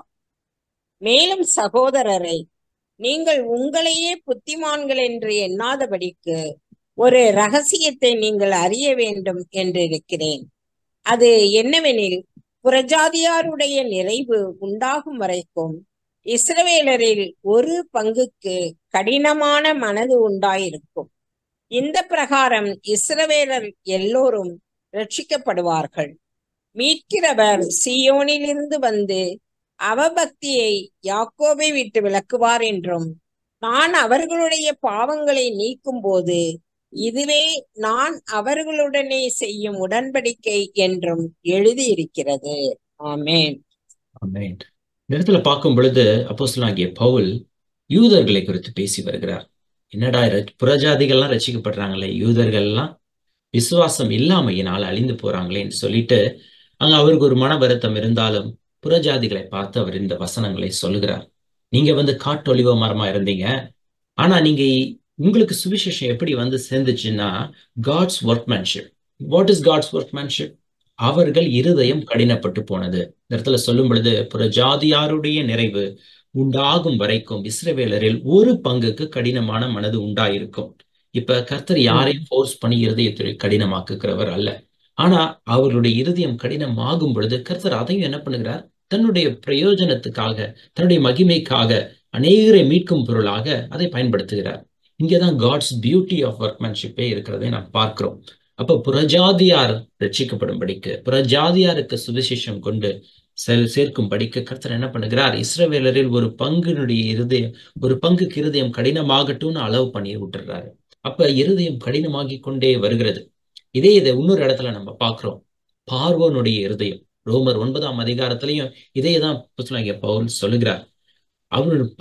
மேலும் சகோதரரை, நீங்கள் உங்களையே புத்திமான்கள் என்று எண்ணாதபடிக்கு ஒரு ரகசியத்தை நீங்கள் அறிய வேண்டும் என்றிருக்கிறேன். அது என்னவெனில், புறஜாதியாருடைய நிறைவு உண்டாகும் வரைக்கும் இஸ்ரவேலரில் ஒரு பங்குக்கு கடினமான மனது உண்டாயிருக்கும். இந்த பிரகாரம் இஸ்ரவேலர் எல்லோரும் ரட்சிக்கப்படுவார்கள். மீட்கிறவர் சீயோனிலிருந்து வந்து அவபக்தியை யாக்கோபை விட்டு விலக்குவார் என்றும், நான் அவர்களுடைய பாவங்களை நீக்கும் போது இதுவே நான் அவர்களுடனே செய்யும் உடன்படிக்கை என்றும் எழுதியிருக்கிறது. ஆமென். ஆமென். இந்த இடத்துல பார்க்கும் பொழுது அப்போஸ்தலனாகிய பவுல் யூதர்களை குறித்து பேசி வருகிறார். என்னடா புறஜாதிகள்லாம் ரட்சிக்கப்படுறாங்களே, யூதர்கள்லாம் விசுவாசம் இல்லாமையினால் அழிந்து போறாங்களேன்னு சொல்லிட்டு அங்க அவருக்கு ஒரு மன வருத்தம் இருந்தாலும் புறஜாதிகளை பார்த்து அவர் இந்த வசனங்களை சொல்லுகிறார். நீங்க காட்டொலிவ மரமா இருந்தீங்க, ஆனா நீங்க உங்களுக்கு சுவிசேஷம் எப்படி சேர்ந்துச்சுன்னா, God's workmanship. What is God's workmanship? அவர்கள் இருதயம் கடினப்பட்டு போனது. இந்த இடத்துல சொல்லும் பொழுது புறஜாதியாருடைய நிறைவு உண்டாகும் வரைக்கும் இஸ்ரவேலரில் ஒரு பங்குக்கு கடினமான மனது உண்டாயிருக்கும். இப்ப கர்த்தர் யாரையும் ஃபோர்ஸ் பண்ணி இருதயத்தை கடினமாக்குகிறவர் அல்ல. ஆனா அவர்களுடைய இருதயம் கடினமாகும் பொழுது கர்த்தர் அதையும் என்ன பண்ணுகிறார்? தன்னுடைய பிரயோஜனத்துக்காக, தன்னுடைய மகிமைக்காக, அநேகரை மீட்கும் பொருளாக அதை பயன்படுத்துகிறார். இங்கேதான் காட்ஸ் பியூட்டி ஆஃப் ஒர்க்மேன்ஷிப்பே இருக்கிறதை நாம் பார்க்கிறோம். அப்ப புறஜாதியார் ரட்சிக்கப்படும்படிக்கு, புறஜாதியாருக்கு சுவிசேஷம் கொண்டு சேர்க்கும்படிக்கு கர்த்தர் என்ன பண்ணுகிறார்? இஸ்ரவேலரில் ஒரு பங்குக்கு இருதயம் கடினமாகட்டும்னு அளவு பண்ணி விட்டுறாரு. அப்ப இருதயம் கடினமாகி கொண்டே வருகிறது. இதை இன்னொரு இடத்துல நம்ம பார்க்கிறோம். பார்வோனுடைய இருதயம், ரோமர் 9ஆம் அதிகாரத்திலையும் இதையேதான் பவுல் சொல்லுகிறார்.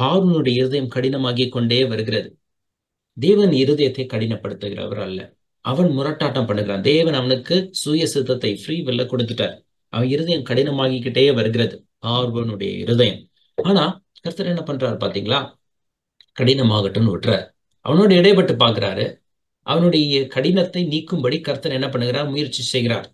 பார்வோனுடைய இருதயம் கடினமாகி கொண்டே வருகிறது. தேவன் இருதயத்தை கடினப்படுத்துகிறவர் அல்ல. அவன் முரட்டாட்டம் பண்ணுகிறான். தேவன் அவனுக்கு சுய சித்தத்தை ஃப்ரீ வில்ல கொடுத்துட்டார். அவன் இருதயம் கடினமாகிக்கிட்டே வருகிறது, பார்வோனுடைய இருதயம். ஆனா கர்த்தர் என்ன பண்றாரு பாத்தீங்களா? கடினமாகட்டும்னு விட்டுறார். அவனோட இடைப்பட்டு பார்க்கிறாரு. அவனுடைய கடினத்தை நீக்கும்படி கர்த்தர் என்ன பண்ணுகிறார்? முயற்சி செய்கிறார்.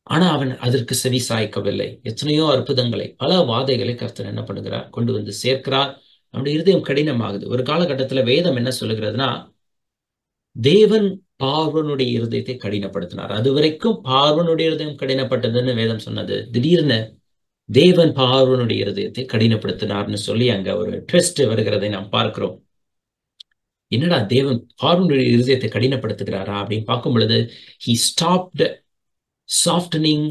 ஆனா அவன் அதற்கு செவி சாய்க்கவில்லை. எத்தனையோ அற்புதங்களை, பல வாதைகளை கர்த்தர் என்ன பண்ணுகிறார்? கொண்டு சேர்க்கிறார். அவனுடைய இருதயம் கடினமாகுது. ஒரு காலகட்டத்துல வேதம் என்ன சொல்லுகிறதுனா, தேவன் பார்வோனுடைய இருதயத்தை கடினப்படுத்தினார். அது வரைக்கும் பார்வோனுடைய இருதயம் கடினப்பட்டதுன்னு வேதம் சொன்னது. திடீர்னு தேவன் பார்வோனுடைய இருதயத்தை கடினப்படுத்தினார்னு சொல்லி அங்க ஒரு ட்விஸ்ட் வருகிறதை நாம் பார்க்கிறோம். என்னடா தேவன் பார்வோனுடைய இருதயத்தை கடினப்படுத்துகிறாரா அப்படின்னு பார்க்கும் பொழுது he stopped softening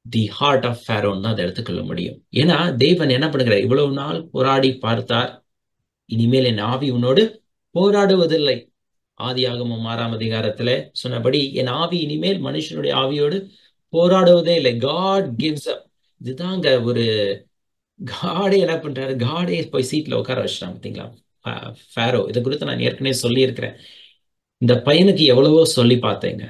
the heart of ஃபேரோன்னு தான் அதை எடுத்துக்கொள்ள முடியும். ஏன்னா தேவன் என்ன பண்ணுகிறார், இவ்வளவு நாள் போராடி பார்த்தார், இனிமேல் என் ஆவி உன்னோடு போராடுவதில்லை. ஆதியாகமம் 6ஆம் அதிகாரத்துல சொன்னபடி என் ஆவி இனிமேல் மனுஷனுடைய ஆவியோடு போராடுவதே இல்லை. God gives up. இதுதாங்க ஒரு காடே என்ன பண்றாரு, காடே போய் சீட்ல உட்கார வச்சுட்டாங்க. பார்த்தீங்களா ஃபேரோ. இதை குறித்து நான் ஏற்கனவே சொல்லி இருக்கிறேன். இந்த பையனுக்கு எவ்வளவோ சொல்லி பார்த்தேங்க,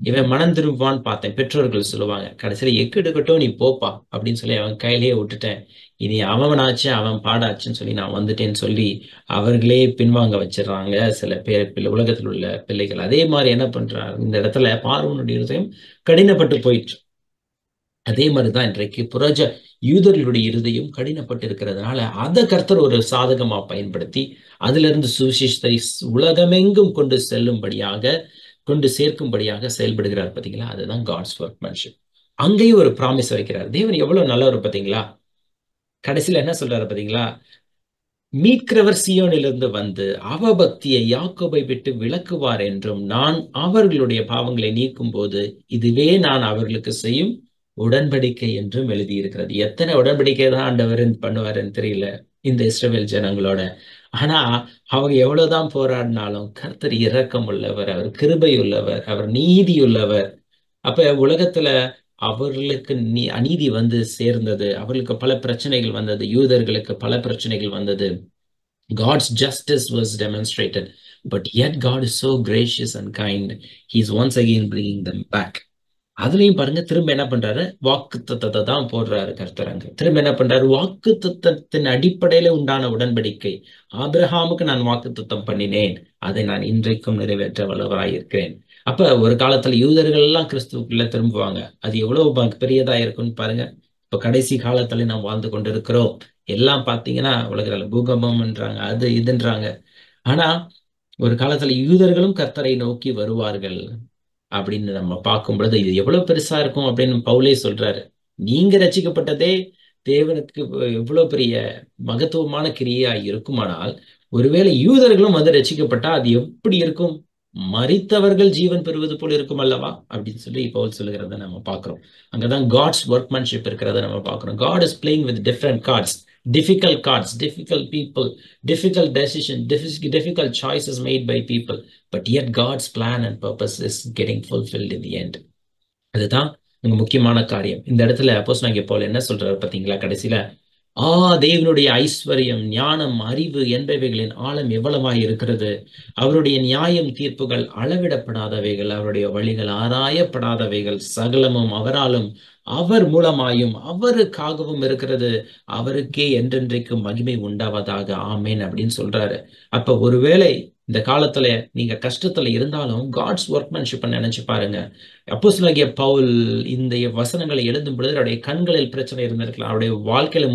இவன் மனம் திரும்புவான்னு பார்த்தேன். பெற்றோர்கள் சொல்லுவாங்க, கடைசியில எக்கு எடுக்கட்டும் நீ போப்பா அப்படின்னு சொல்லி அவன் கையிலேயே விட்டுட்டேன். இனி அவனாச்சு அவன் பாடாச்சுன்னு சொல்லி நான் வந்துட்டேன்னு சொல்லி அவர்களே பின்வாங்க வச்சிடறாங்க சில பேர், உலகத்தில் உள்ள பிள்ளைகள். அதே மாதிரி என்ன பண்றாங்க, இந்த இடத்துல பார்வோனுடைய இருதயம் கடினப்பட்டு போயிட்டு, அதே மாதிரிதான் இன்றைக்கு புரஜ யூதர்களுடைய இருதயம் கடினப்பட்டு இருக்கிறதுனால அதை கர்த்தர் ஒரு சாதகமா பயன்படுத்தி அதுல இருந்து சுவிசேஷத்தை உலகமெங்கும் கொண்டு சேர்க்கும்படியாக செயல்படுகிறார். பார்த்தீங்களா, அதுதான் காட்ஸ் ஒர்க்மேன்ஷிப். அங்கேயும் ஒரு ப்ராமிஸ் வைக்கிறார். தேவன் எவ்வளவு நல்லவர் பார்த்தீங்களா. கடைசியில என்ன சொல்றாரு பார்த்தீங்களா, மீட்கிறவர் சீயோனிலிருந்து வந்து அவபக்தியை யாக்கோபை விட்டு விலக்குவார் என்றும், நான் அவர்களுடைய பாவங்களை நீக்கும் போது இதுவே நான் அவர்களுக்கு செய்யும் உடன்படிக்கை என்றும் எழுதியிருக்கிறது. எத்தனை உடன்படிக்கை தான் ஆண்டவர் பண்ணுவாருன்னு தெரியல இந்த இஸ்ரவேல் ஜனங்களோட. ஆனா அவங்க எவ்வளவுதான் போராடினாலும் கர்த்தர் இரக்கம் உள்ளவர், அவர் கிருபை உள்ளவர், அவர் நீதி உள்ளவர். அப்ப உலகத்துல அவர்களுக்கு அநீதி வந்து சேர்ந்தது, அவர்களுக்கு பல பிரச்சனைகள் வந்தது, யூதர்களுக்கு பல பிரச்சனைகள் வந்தது. God's justice was demonstrated, but yet God is so gracious and kind. He is once again bringing them back. அதுலயும் பாருங்க, திரும்ப என்ன பண்றாரு, வாக்கு தத்தத்தை தான் போடுறாரு கர்த்தரங்க. திரும்ப என்ன பண்றாரு, வாக்கு தத்தத்தின் அடிப்படையில உண்டான உடன்படிக்கை. ஆபிரகாமுக்கு நான் வாக்கு தத்தம் பண்ணினேன், அதை நான் இன்றைக்கும் நிறைவேற்ற வல்லவராயிருக்கிறேன். அப்ப ஒரு காலத்துல யூதர்கள் எல்லாம் கிறிஸ்துவுக்குள்ள திரும்புவாங்க. அது எவ்வளவு பெரியதா இருக்குன்னு பாருங்க. இப்ப கடைசி காலத்துல நாம் வாழ்ந்து கொண்டிருக்கிறோம். எல்லாம் பாத்தீங்கன்னா உலகில பூகம்பம்ன்றாங்க, அது இதுன்றாங்க. ஆனா ஒரு காலத்துல யூதர்களும் கர்த்தரை நோக்கி வருவார்கள் அப்படின்னு நம்ம பார்க்கும் பொழுது இது எவ்வளவு பெருசா இருக்கும் அப்படின்னு பவுலே சொல்றாரு. நீங்க ரட்சிக்கப்பட்டதே தேவனுக்கு எவ்வளவு பெரிய மகத்துவமான கிரியா இருக்குமானால், ஒருவேளை யூதர்களும் வந்து ரட்சிக்கப்பட்டா அது எப்படி இருக்கும், மரித்தவர்கள் ஜீவன் பெறுவது போல இருக்கும் அல்லவா அப்படின்னு சொல்லி பவுல் சொல்லுகிறத நம்ம பார்க்கிறோம். அங்கதான் காட்ஸ் ஒர்க்மேன்ஷிப் இருக்கிறத நம்ம பார்க்கிறோம். God is playing with different cards, difficult cards, difficult people, difficult decisions, difficult choices made by people, but yet God's plan and purpose is getting fulfilled in the end. அதுதான் இங்க முக்கியமான காரியம். இந்த இடத்துல அப்போஸ்தலனாகிய பவுல் என்ன சொல்றாரு பாத்தீங்களா, கடைசியில தேவனுடைய ஐஸ்வர்யம், ஞானம், அறிவு என்பவைகளின் ஆழம் எவ்வளவாய் இருக்கிறது, அவருடைய நியாயம் தீர்ப்புகள் அளவிடப்படாதவைகள், அவருடைய வழிகள் ஆராயப்படாதவைகள், சகலமும் அவராலும் அவர் மூலமாயும் அவருக்காகவும் இருக்கிறது, அவருக்கே என்றென்றைக்கும் மகிமை உண்டாவதாக, ஆமேன் அப்படின்னு சொல்றாரு. அப்ப ஒருவேளை இந்த காலத்துல நீங்க கஷ்டத்துல இருந்தாலும் காட்ஸ் ஒர்க்மேன்ஷிப் நினைச்சு பாருங்க. அப்போஸ்தலனாகிய பவுல் இந்த வசனங்களை எழுதும் பொழுது அவருடைய கண்களில் பிரச்சனை இருந்திருக்கலாம், அவருடைய வாழ்க்கையில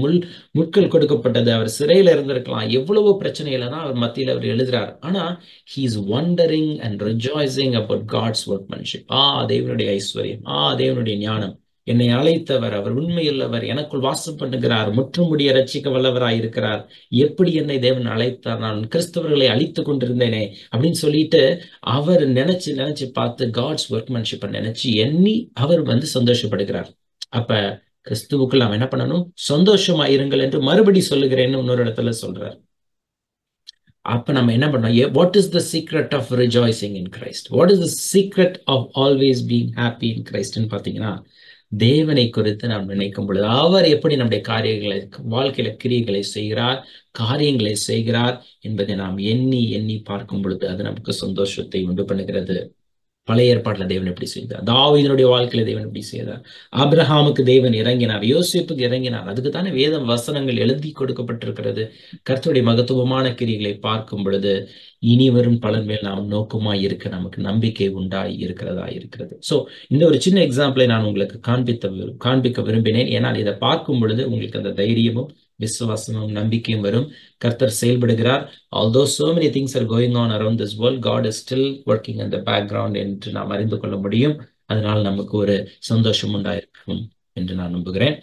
முட்கள் கொடுக்கப்பட்டது, அவர் சிறையில இருந்திருக்கலாம், எவ்வளவோ பிரச்சனைகளை தான் அவர் மத்தியில் அவர் எழுதுறார். ஆனா he is wondering and rejoicing about God's workmanship. தேவனுடைய ஐஸ்வர்யம், தேவனுடைய ஞானம், என்னை அழைத்தவர், அவர் உண்மையுள்ளவர், எனக்குள் வாசம் பண்ணுகிறார், முற்றுமுடிய ரட்சிக்க வல்லவராய் இருக்கிறார், எப்படி என்னை தேவன் அழைத்தார், நான் கிறிஸ்தவர்களை அழித்து கொண்டிருந்தேனே அப்படின்னு சொல்லிட்டு அவர் நினைச்சு பார்த்து காட்ஸ் ஒர்க்மேன்ஷிப் நினைச்சு எண்ணி அவர் வந்து சந்தோஷப்படுகிறார். அப்ப கிறிஸ்துவுக்குள் அவன் என்ன பண்ணணும், சந்தோஷமா இருங்கள் என்று மறுபடி சொல்லுகிறேன்னு இன்னொரு இடத்துல சொல்றார். அப்ப நம்ம என்ன பண்ணோம், what is the secret of rejoicing in Christ, what is the secret of always being happy in Christ ன்னு பாத்தீங்கன்னா, தேவனை குறித்து நாம் நினைக்கும் பொழுது அவர் எப்படி நம்முடைய வாழ்க்கையில கிரியைகளை செய்கிறார், காரியங்களை செய்கிறார் என்பதை நாம் எண்ணி எண்ணி பார்க்கும் பொழுது அது நமக்கு சந்தோஷத்தை உண்டு பண்ணுகிறது. பழைய ஏற்பாட்டுல தேவன் எப்படி செய்தார், தாவீதுடைய வாழ்க்கையில தேவன் எப்படி செய்தார், ஆபிரகாமுக்கு தேவன் இறங்கினார், யோசேப்புக்கு இறங்கினார், அதுக்கு தானே வேத வசனங்கள் எழுதி கொடுக்கப்பட்டிருக்கிறது. கர்த்தருடைய மகத்துவமான கிரியைகளை பார்க்கும் பொழுது இனி வரும் பலன் மேல் நாம் நோக்கமாய் இருக்க நமக்கு நம்பிக்கை உண்டாய் இருக்கிறது. சோ இந்த ஒரு சின்ன எக்ஸாம்பிளை நான் உங்களுக்கு காண்பிக்க விரும்பினேன். ஏன்னால் இதை பார்க்கும் பொழுது உங்களுக்கு அந்த தைரியமும் விசுவாசமும் நம்பிக்கையும் வரும். கர்த்தர் செயல்படுகிறார். Although so many things are going on around this world, God is still working in the background என்று நாம் அறிந்து கொள்ள முடியும். அதனால் நமக்கு ஒரு சந்தோஷம் உண்டாயிருக்கும் என்று நான் நம்புகிறேன்.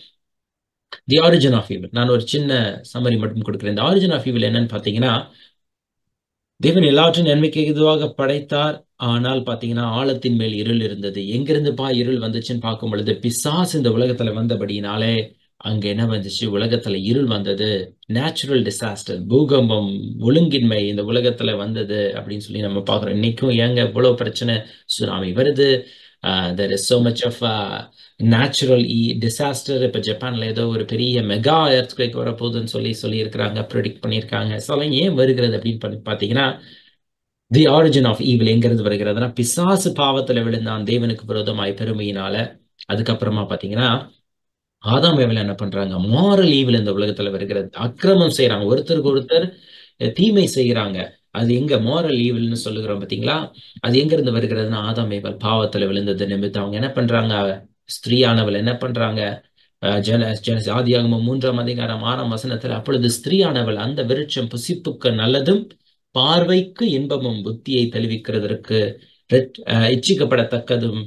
தி ஆரிஜின் ஆஃப் ஈவில். நான் ஒரு சின்ன சம்மரி மட்டும் கொடுக்குறேன். இந்த ஆரிஜின் ஆஃப் ஈவில் என்னன்னு பார்த்தீங்கன்னா, தேவன் எல்லாவற்றையும் நன்மைக்கு இதுவாக படைத்தார். ஆனால் பாத்தீங்கன்னா ஆழத்தின் மேல் இருள் இருந்தது. எங்கிருந்துப்பா இருள் வந்துச்சுன்னு பார்க்கும் பொழுது, பிசாசு இந்த உலகத்துல வந்தபடினாலே அங்க என்ன வந்துச்சு, உலகத்துல இருள் வந்தது. நேச்சுரல் டிசாஸ்டர், பூகம்பம், ஒழுங்கின்மை இந்த உலகத்துல வந்தது அப்படின்னு சொல்லி நம்ம பாக்குறோம். இன்னைக்கும் ஏங்க இவ்வளவு பிரச்சனை, சுனாமி வருது, there is so much of natural disaster. இப்ப ஜப்பான்ல ஏதோ ஒரு பெரிய மெகா எர்த்குவேக் வரப்போகுதுன்னு சொல்லி இருக்கிறாங்க, ப்ரெடிக்ட் பண்ணியிருக்காங்க. அதெல்லாம் ஏன் வருகிறது அப்படின்னு பாத்தீங்கன்னா, தி ஆரிஜின் ஆஃப் ஈவில் எங்கிறது வருகிறதுனா, பிசாசு பாவத்துல விழுந்தான் தேவனுக்கு விரோதமாய் பெருமையினால. அதுக்கப்புறமா பாத்தீங்கன்னா ஆதாம் ஏவாள் என்ன பண்றாங்க, மாரல் ஈவில் இந்த உலகத்துல வருகிறது. அக்கிரமம் செய்யறாங்க, ஒருத்தருக்கு ஒருத்தர் தீமை செய்யறாங்க. அது எங்க மாரல் ஈவில்னு சொல்லுகிறோம் பாத்தீங்களா, அது எங்க இருந்து வருகிறதுனா ஆதாம் ஏவாள் பாவத்துல விழுந்தது நிமித்தம் அவங்க என்ன பண்றாங்க, ஸ்திரீயானவள் என்ன பண்றாங்க, ஆதியாகமம் 3:6 அப்பொழுது ஸ்திரீயானவள் அந்த விருட்சம் புசிப்புக்கு நல்லதும் பார்வைக்கு இன்பமும் புத்தியை தெளிவிக்கிறதற்கு இச்சிக்கப்படத்தக்கதும்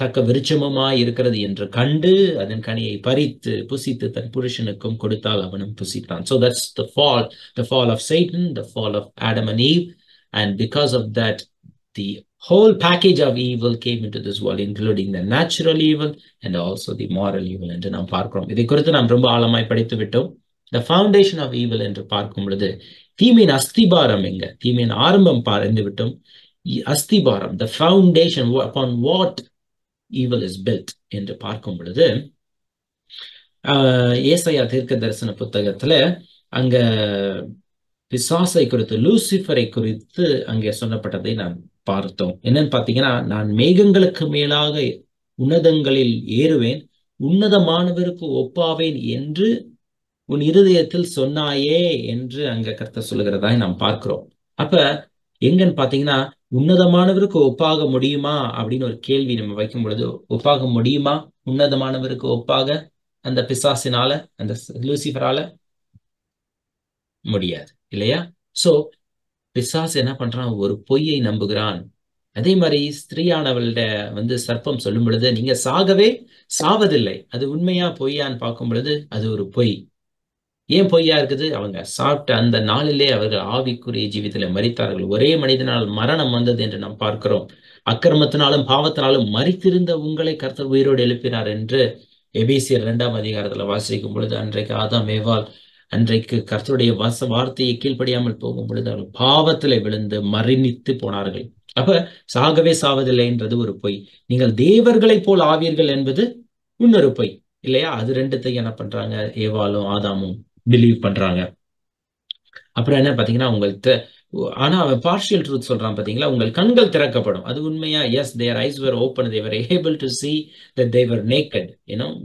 தக்க விருட்சமுமாய் இருக்கிறது என்று கண்டு அதன் கனியை பறித்து புசித்து தன் புருஷனுக்கும் கொடுத்தால் அவனும் புசித்தான். So that's the fall of Satan, the fall of Adam and Eve, and because of that the whole package of evil came into this world, including the natural evil and also the moral evil என்று நாம் பார்க்கிறோம். இதை குறித்து நாம் ரொம்ப ஆழமாய் படித்து விட்டோம். The foundation of evil என்று பார்க்கும் பொழுது தீமையின் அஸ்திபாரம் எங்க, தீமையின் ஆரம்பம் அறிந்து விட்டோம். அஸ்திபாரம், the foundation upon what evil is built என்று பார்க்கும் பொழுது ஏசாயா தீர்க்க தரிசன புத்தகத்துல அங்க பிசாசை குறித்து, லூசிஃபரை குறித்து அங்கே சொல்லப்பட்டதை நாம் பார்த்தோம். என்னன்னு பாத்தீங்கன்னா, நான் மேகங்களுக்கு மேலாக உன்னதங்களில் ஏறுவேன், உன்னதமானவருக்கு ஒப்பாவேன் என்று உன் இருதயத்தில் சொன்னாயே என்று அங்க கர்த்தர் சொல்லுகிறதாய் நாம் பார்க்கிறோம். அப்ப எங்கன்னு பாத்தீங்கன்னா, உன்னதமானவருக்கு ஒப்பாக முடியுமா அப்படின்னு ஒரு கேள்வி நம்ம வைக்கும் பொழுது, ஒப்பாக முடியுமா உன்னதமானவருக்கு ஒப்பாக அந்த பிசாசினால, அந்த லூசிஃபரால? முடியாது இல்லையா? சோ பிசாசு என்ன பண்றான், ஒரு பொய்யை நம்புகிறான். அதே மாதிரி ஸ்திரீயானவள்ட சர்ப்பம் சொல்லும் பொழுது நீங்க சாகவே சாவதில்லை, அது உண்மையா பொய்யான்னு பார்க்கும் பொழுது அது ஒரு பொய். ஏன் பொய்யா இருக்குது, அவங்க சாப்பிட்ட அந்த நாளிலே அவர்கள் ஆவிக்குரிய ஜீவிதத்திலே மரித்தார்கள். ஒரே மனிதனால் மரணம் வந்தது என்று நாம் பார்க்கிறோம். அக்கிரமத்தினாலும் பாவத்தினாலும் மரித்திருந்த உங்களை கர்த்தர் உயிரோடு எழுப்பினார் என்று எபேசியர் 2 வாசிக்கும் பொழுது, அன்றைக்கு ஆதாம் ஏவாள் அன்றைக்கு கர்த்தருடைய வார்த்தையை கீழ்ப்படியாமல் போகும் பொழுது அவர்கள் பாவத்திலே விழுந்து மரணித்து போனார்கள். அப்ப சாகவே சாவதில்லை என்றது ஒரு பொய். நீங்கள் தேவர்களை போல் ஆவீர்கள் என்பது இன்னொரு பொய் இல்லையா? அது ரெண்டுத்தையும் என்ன பண்றாங்க, ஏவாளும் ஆதாமும் பிலீவ் பண்றாங்க. அப்புறம் என்ன பாத்தீங்கன்னா, உங்களுக்கு ஆனா அவன் பார்ஷியல் ட்ரூத் சொல்றான் பாத்தீங்களா, உங்கள் கண்கள் திறக்கப்படும். அது உண்மையா? Yes, their eyes were open, they were able to see that they were naked.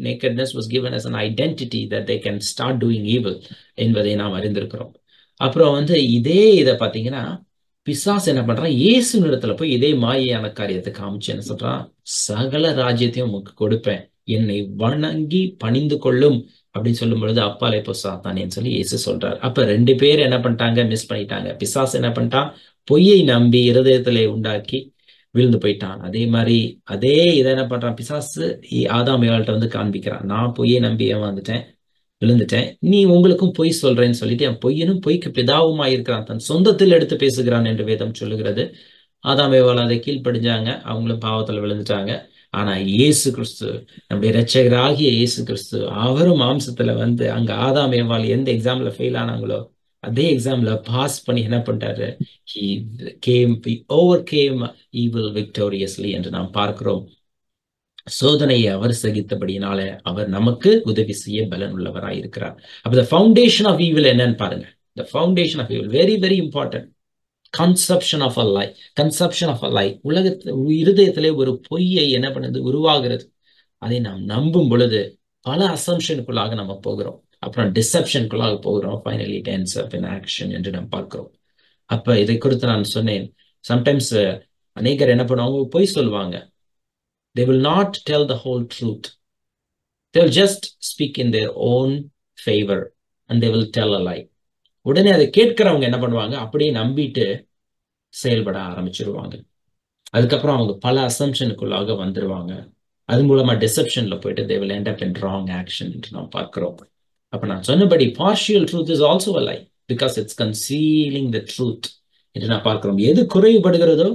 Nakedness was given as an identity that they can start doing evil என்பதை நாம் அறிந்திருக்கிறோம். அப்புறம் இதை பாத்தீங்கன்னா, பிசாசு என்ன பண்றான், இயேசு இடத்துல போய் இதே மாயையான காரியத்தை காமிச்சு என்ன சொல்றான், சகல ராஜ்யத்தையும் உங்களுக்கு கொடுப்பேன், என்னை வணங்கி பணிந்து கொள்ளும் அப்படின்னு சொல்லும் பொழுது, அப்பாலே போ சாத்தானேன்னு சொல்லி இயேசு சொல்றாரு. அப்ப ரெண்டு பேர் என்ன பண்ணிட்டாங்க, மிஸ் பண்ணிட்டாங்க. பிசாசு என்ன பண்ணிட்டான், பொய்யை நம்பி இருதயத்திலே உண்டாக்கி விழுந்து போயிட்டான். அதே மாதிரி இதை என்ன பண்றான் பிசாசு, ஆதாம் ஏவாள்கிட்ட காண்பிக்கிறான், நான் பொய்யை நம்பி ஏமாந்துட்டேன், விழுந்துட்டேன், நீ உங்களுக்கும் பொய் சொல்றேன்னு சொல்லிட்டு என் பொய்யனும் பொய்க்கு பிதாவுமா இருக்கிறான், தன் சொந்தத்தில் எடுத்து பேசுகிறான் என்று வேதம் சொல்லுகிறது. ஆதாம் ஏவாள் அதை கீழ்ப்படிஞ்சாங்க, அவங்களும் பாவத்துல விழுந்துட்டாங்க. ஆனா இயேசு கிறிஸ்து, நம்முடைய இரட்சகராகிய இயேசு கிறிஸ்து, அவரும் மாம்சத்துல அங்க ஆதாம் ஏவாள் எந்த எக்ஸாம்ல ஃபெயில் ஆனாங்களோ அதே எக்ஸாம்ல பாஸ் பண்ணி என்ன பண்ணிட்டாரு, he overcame evil victoriously என்று நாம் பார்க்கிறோம். சோதனையை அவர் சகித்தபடினால அவர் நமக்கு உதவி செய்ய பலன் உள்ளவராய் இருக்கிறார். அப்ப the foundation of evil என்னன்னு பாருங்க. The foundation of evil, very very important. Conception of a lie. Conception of a lie. இருதயத்திலே ஒரு பொய்யை என்ன பண்ணுது, உருவாகிறது. அதை நாம் நம்பும் பொழுது பல அசம்ஷனுக்குள்ளாக நம்ம போகிறோம், அப்புறம் டிசெப்ஷனுக்குள்ளாக போகிறோம். Finally it ends up in action என்று நாம் பார்க்கிறோம். அப்ப இதை குறித்து நான் சொன்னேன், சம்டைம்ஸ் அநேகர் என்ன பண்ணுவாங்க, பொய் சொல்லுவாங்க. They will not tell the whole truth. They will just speak in their own favor and they will tell a lie. உடனே அதை கேட்கிறவங்க என்ன பண்ணுவாங்க, அப்படியே நம்பிட்டு செயல்பட ஆரம்பிச்சிருவாங்க. அதுக்கப்புறம் அவங்க பல அசம்ஷனுக்குள்ளாக வந்துருவாங்க. அது மூலமா டிசெப்ஷன்ல போயிட்டு they will end up in wrong action என்று நாம் பார்க்கிறோம். அப்ப நான் சொன்னபடி partial truth is also a lie because it's concealing the truth என்று நான் பார்க்கிறோம். எது குறைவுபடுகிறதோ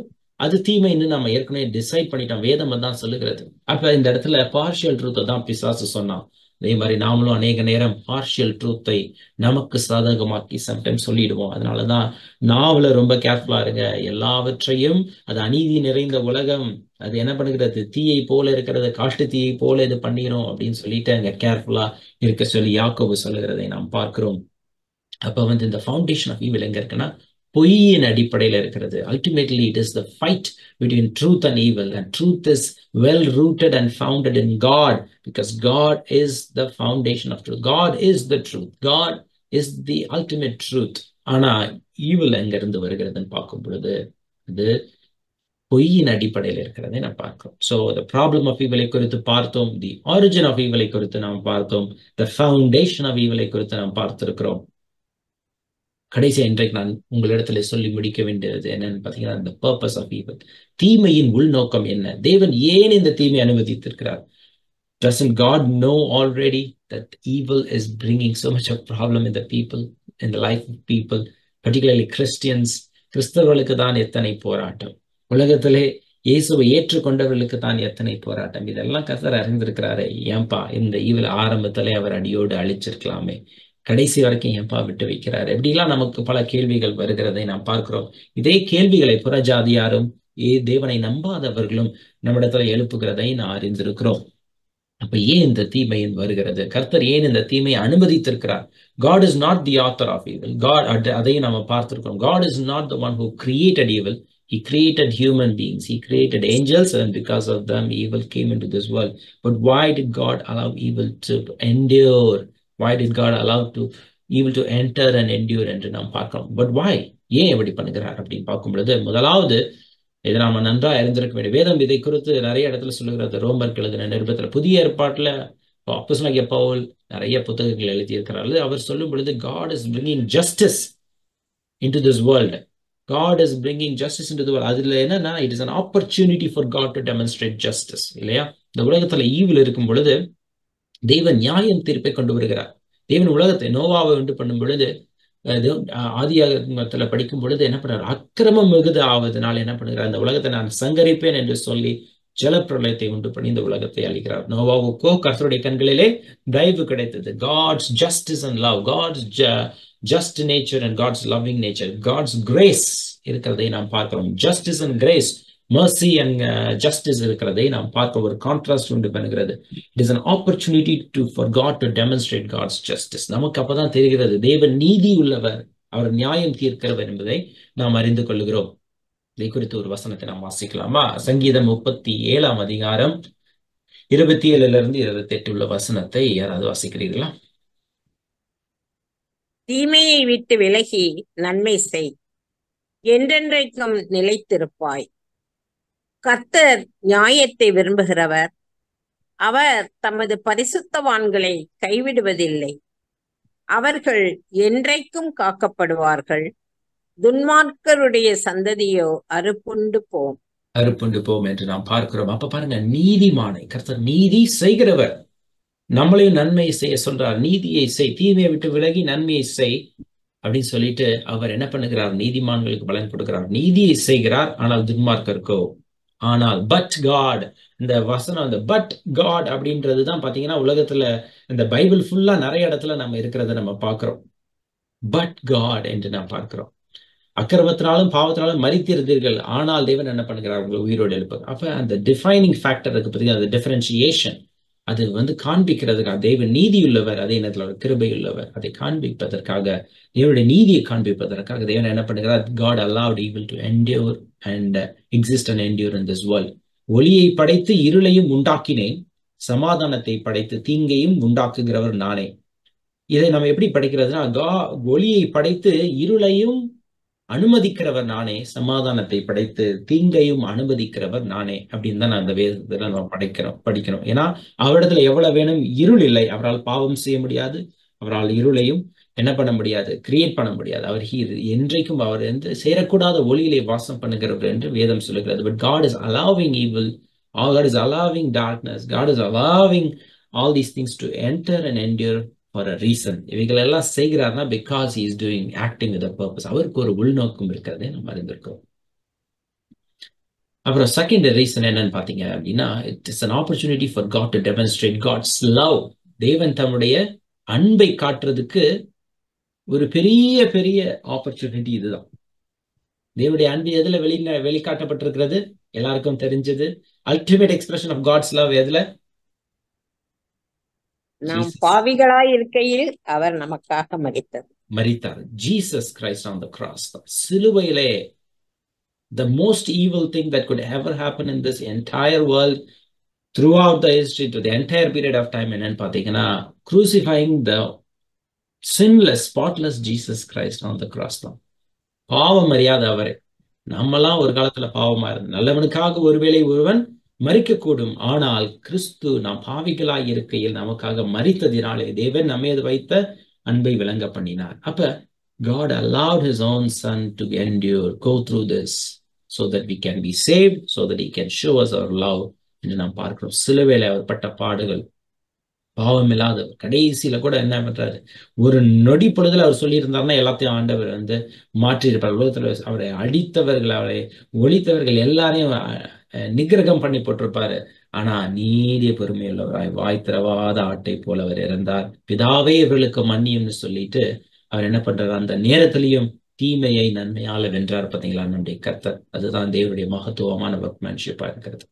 அது தீமைன்னு நம்ம ஏற்கனவே டிசைட் பண்ணிட்டோம். வேதம் தான் சொல்லுகிறது. அப்ப இந்த இடத்துல பார்ஷியல் ட்ரூத்தை தான் பிசாசு சொன்னான். அதே மாதிரி நாமளும் அநேக நேரம் பார்ஷியல் ட்ரூத்தை நமக்கு சாதகமாக்கி சம்டைம்ஸ் சொல்லிடுவோம். அதனாலதான் நாவல ரொம்ப கேர்ஃபுல்லா இருங்க. எல்லாவற்றையும் அது அநீதி நிறைந்த உலகம், அது என்ன பண்ணுகிறது, தீயை போல இருக்கிறது, காட்டு தீயை போல இது பண்ணிடும் அப்படின்னு சொல்லிட்டு அங்க கேர்ஃபுல்லா இருக்க சொல்லி யாக்கோபு சொல்லுகிறதை நாம் பார்க்கிறோம். அப்ப இந்த ஃபவுண்டேஷன் ஆஃப் ஈவில் எங்க இருக்குன்னா பொய்யின் அடிப்படையில் இருக்கிறது. Ultimately it is the fight between truth and evil, and truth is well rooted and founded in God, because God is the foundation of truth. God is the truth. God is the ultimate truth. ஆனா ஈவில் எங்க இருந்து வருகிறதுன்னு பார்க்கும் பொழுது அது பொய்யின் அடிப்படையில் இருக்கிறதை நான் பார்க்கிறோம். ஸோ த ப்ராப்ளம் ஆஃப் ஈவிலை குறித்து பார்த்தோம், தி ஆரிஜின் ஆஃப் ஈவிலை குறித்து நாம் பார்த்தோம், த ஃபவுண்டேஷன் ஆஃப் ஈவிலை குறித்து நாம் பார்த்திருக்கிறோம். கடைசியா இன்றைக்கு நான் உங்களிடத்துல சொல்லி முடிக்க வேண்டியது என்னன்னு பாத்தீங்கன்னா, the purpose of evil. தீமையின் உள்நோக்கம் என்ன? தேவன் ஏன் இந்த தீமை அனுமதித்திருக்கிறார்? Doesn't God know already that evil is bringing so much of problem in the people, in the life of people, particularly Christians? கிறிஸ்தவர்களுக்கு தான் எத்தனை போராட்டம், உலகத்திலே இயேசுவை ஏற்றுக்கொண்டவர்களுக்கு தான் எத்தனை போராட்டம். இதெல்லாம் கர்த்தர் அறிந்திருக்கிறாரே. ஏன்பா இந்த ஈவில் ஆரம்பத்திலே அவர் அடியோடு அழிச்சிருக்கலாமே, கடைசி வரைக்கும் ஏன்பா விட்டு வைக்கிறார்? எப்படிலாம் நமக்கு பல கேள்விகள் வருகிறதை நாம் பார்க்கிறோம். இதே கேள்விகளை புறஜாதியாரும் தேவனை நம்பாதவர்களும் நம்மிடத்துல எழுப்புகிறதை நான் அறிந்திருக்கிறோம். அப்ப ஏன் இந்த தீமையின் வருகிறது? கர்த்தர் ஏன் இந்த தீமையை அனுமதித்திருக்கிறார்? God is not the author of evil. God, அதையும் நாம பார்த்திருக்கிறோம். God is not the one who created evil. He created human beings. He created angels, and because of them evil came into this world. But why did God allow evil to endure? Why did God allow evil to enter and endure என்று நாம் பார்க்கிறோம். But why? ஏன் எப்படி பண்ணுகிறார் அப்படின்னு பார்க்கும் பொழுது, முதலாவது இதை நாம நன்றா அறிந்திருக்க வேண்டிய வேதம் இதை குறித்து நிறைய இடத்துல சொல்லுகிறது. ரோமருக்கு எழுதின நிருபத்துல, புதிய ஏற்பாட்டுல அப்போஸ்தலனாகிய பவுல் நிறைய புத்தகங்கள் எழுதியிருக்கிறார்கள். அவர் சொல்லும் பொழுது God is bringing justice into this world. God is bringing justice into the world. அதுல என்னன்னா, it is an opportunity for God to demonstrate justice. இல்லையா? இந்த உலகத்துல ஈவில் இருக்கும் பொழுது தேவன் நியாயம் தீர்ப்பை கொண்டு வருகிறார். தேவன் உலகத்தை நோவாவை உண்டு பண்ணும் பொழுது, ஆதியாகமத்துல படிக்கும் பொழுது என்ன பண்றாரு, அக்கிரமம் மிகுது ஆவதனால் என்ன பண்ணுகிறார், இந்த உலகத்தை நான் சங்கரிப்பேன் என்று சொல்லி ஜலப்பிரளயத்தை உண்டு பண்ணி இந்த உலகத்தை அழிக்கிறார். நோவாவுக்கோ கர்த்தருடைய கண்களிலே தயவு கிடைத்தது. God's justice and love, God's just nature and God's loving nature, God's grace இருக்கிறதை நாம் பார்க்கிறோம். Justice and grace, mercy and justice இருக்கிறதை நாம் பார்க்க ஒரு கான்ட்ராஸ்ட் உண்டு பண்ணுகிறது. It is an opportunity for God to demonstrate God's justice. நமக்கு அப்பதான் தெரிகிறது தேவன் நீதி உள்ளவர், அவர் நியாயம் தீர்க்கிறவர் என்பதை நாம் அறிந்து கொள்கிறோம். இதை குறித்து ஒரு வசனத்தை நாம் வாசிக்கலாமா? சங்கீதம் 37 அதிகாரம் 27 28 உள்ள வசனத்தை யாராவது வாசிக்கிறீர்களா? தீமையை விட்டு விலகி நன்மை செய், என்றென்றைக்கும் நிலைத்திருப்பாய். கர்த்தர் நியாயத்தை விரும்புகிறவர், அவர் தமது பரிசுத்தவான்களை கைவிடுவதில்லை. அவர்கள் என்றைக்கும் காக்கப்படுவார்கள். துன்மார்க்கருடைய சந்ததியோ அறுப்புண்டு போம் என்று நாம் பார்க்கிறோம். அப்ப பாருங்க, நீதிமானை கர்த்தர் நீதி செய்கிறவர், நம்மளையும் நன்மையை செய்ய சொல்றார். நீதியை செய், தீமையை விட்டு விலகி நன்மையை செய் அப்படின்னு சொல்லிட்டு அவர் என்ன பண்ணுகிறார், நீதிமான்களுக்கு பலன் கொடுக்கிறார். நீதியை செய்கிறார், ஆனால் துன்மார்க்கருக்கோ ஆனால் பட் காட். இந்த வசனம், இந்த பட் காட் அப்படின்றதுதான் பாத்தீங்கன்னா உலகத்துல இந்த பைபிள் ஃபுல்லா நிறைய இடத்துல நம்ம இருக்கிறத நம்ம பார்க்கிறோம். பட் காட் என்று நாம் பார்க்கிறோம். அக்கிரமத்தினாலும் பாவத்தினாலும் மரித்திருந்தீர்கள், ஆனால் தேவன் என்ன பண்ணுகிறார், உங்களை உயிரோடு எழுப்பார். அப்ப அந்த டிஃபைனிங் ஃபேக்டர் இருக்கு பார்த்தீங்கன்னா, அந்த டிஃபரன்சியேஷன், அது காண்பிக்கிறதுக்காக தேவன் நீதியுள்ளவர், அதே நேரத்தில் அவர் கிருபையுள்ளவர். அதை காண்பிப்பதற்காக, தேவனுடைய நீதியை காண்பிப்பதற்காக தேவன் என்ன பண்ணுகிறார், God allowed evil to endure and exist and endure in this world. ஒளியை படைத்து இருளையும் உண்டாக்கினேன், சமாதானத்தை படைத்து தீங்கையும் உண்டாக்குகிறவர் நானே. இதை நம்ம எப்படி படிக்கிறதுனா, ஒளியை படைத்து இருளையும் அனுமதிக்கிறவர் நானே, சமாதானத்தை படைத்து தீங்கையும் அனுமதிக்கிறவர் நானே அப்படின்னு தான் அந்த வேதத்துல நம்ம படிக்கணும். ஏன்னா அவரிடத்துல எவ்வளவு வேணும், இருள் இல்லை, அவரால் பாவம் செய்ய முடியாது, அவரால் இருளையும் என்ன பண்ண முடியாது, கிரியேட் பண்ண முடியாது. அவர் என்றைக்கும் அவர் சேரக்கூடாத ஒளியிலே வாசம் பண்ணுகிறவர் என்று வேதம் சொல்லுகிறது. But God is allowing evil God is allowing darkness. God is allowing all these things to enter and endure for a reason. இவைகள் எல்லாம் செய்கிறார்னா because he is doing acting with a purpose. அவருக்கு ஒரு உள்நோக்கம் இருக்கிறதே நம்ம அறிந்திருக்கோம். அப்புறம் செகண்ட் ரீசன் என்னன்னு பாத்தீங்க அப்படின்னா, it is an opportunity for God to demonstrate God's love. தேவன் தம்முடைய அன்பை காட்டுறதுக்கு ஒரு பெரிய பெரிய ஆப்பர்ச்சுனிட்டி இதுதான். தேவனுடைய அன்பு எதுல வெளிக்காட்டப்பட்டிருக்கிறது? எல்லாருக்கும் தெரிஞ்சது. Ultimate expression of God's love எதுல? நாம் பாவிகளாய் இருக்கையில் அவர் நமக்காக மரித்தார். Jesus Christ on the cross. சிலுவையிலே the most evil thing that could ever happen in this entire world throughout the history to the entire period of time என்னன்னு பாத்தீங்கன்னா, crucifying the sinless spotless Jesus Christ on the cross தான். பாவம் அறியாத அவரே. நம்மெல்லாம் ஒரு காலத்துல பாவமா இருந்த நல்லவனுக்காக ஒருவேளை ஒருவன் மரிக்கக்கூடும். ஆனால் கிறிஸ்து நாம் பாவிகளாய் இருக்கையில் நமக்காக மரித்ததினாலே தேவன் நம்மீது வைத்த அன்பை விளங்க பண்ணினார். அப்ப God allowed his own son to endure, go through this so that we can be saved, so that he can show us our love என்று நாம் பார்க்கிறோம். சிலுவையில அவர் பட்ட பாடுகள், பாவம் இல்லாதவர். கடைசியில கூட என்ன பண்றாரு? ஒரு நொடி பொழுதுல அவர் சொல்லியிருந்தாருன்னா எல்லாத்தையும் ஆண்டவர் மாற்றியிருப்பார். உலகத்துல அவரை அடித்தவர்கள், அவரை ஒழித்தவர்கள் எல்லாரையும் நிகிரகம் பண்ணி போட்டிருப்பாரு. ஆனா நீடிய பொறுமையுள்ளவராய் வாய் திறவாத ஆட்டை போல அவர் இறந்தார். பிதாவே இவர்களுக்கு மன்னியும்னு சொல்லிட்டு அவர் என்ன பண்றாரு? அந்த நேரத்திலையும் தீமையை நன்மையால வென்றார். பார்த்தீங்களா நம்முடைய கர்த்தர். அதுதான் தேவனுடைய மகத்துவமான ஒர்க்மேன்ஷிப்பா இருக்கிறது.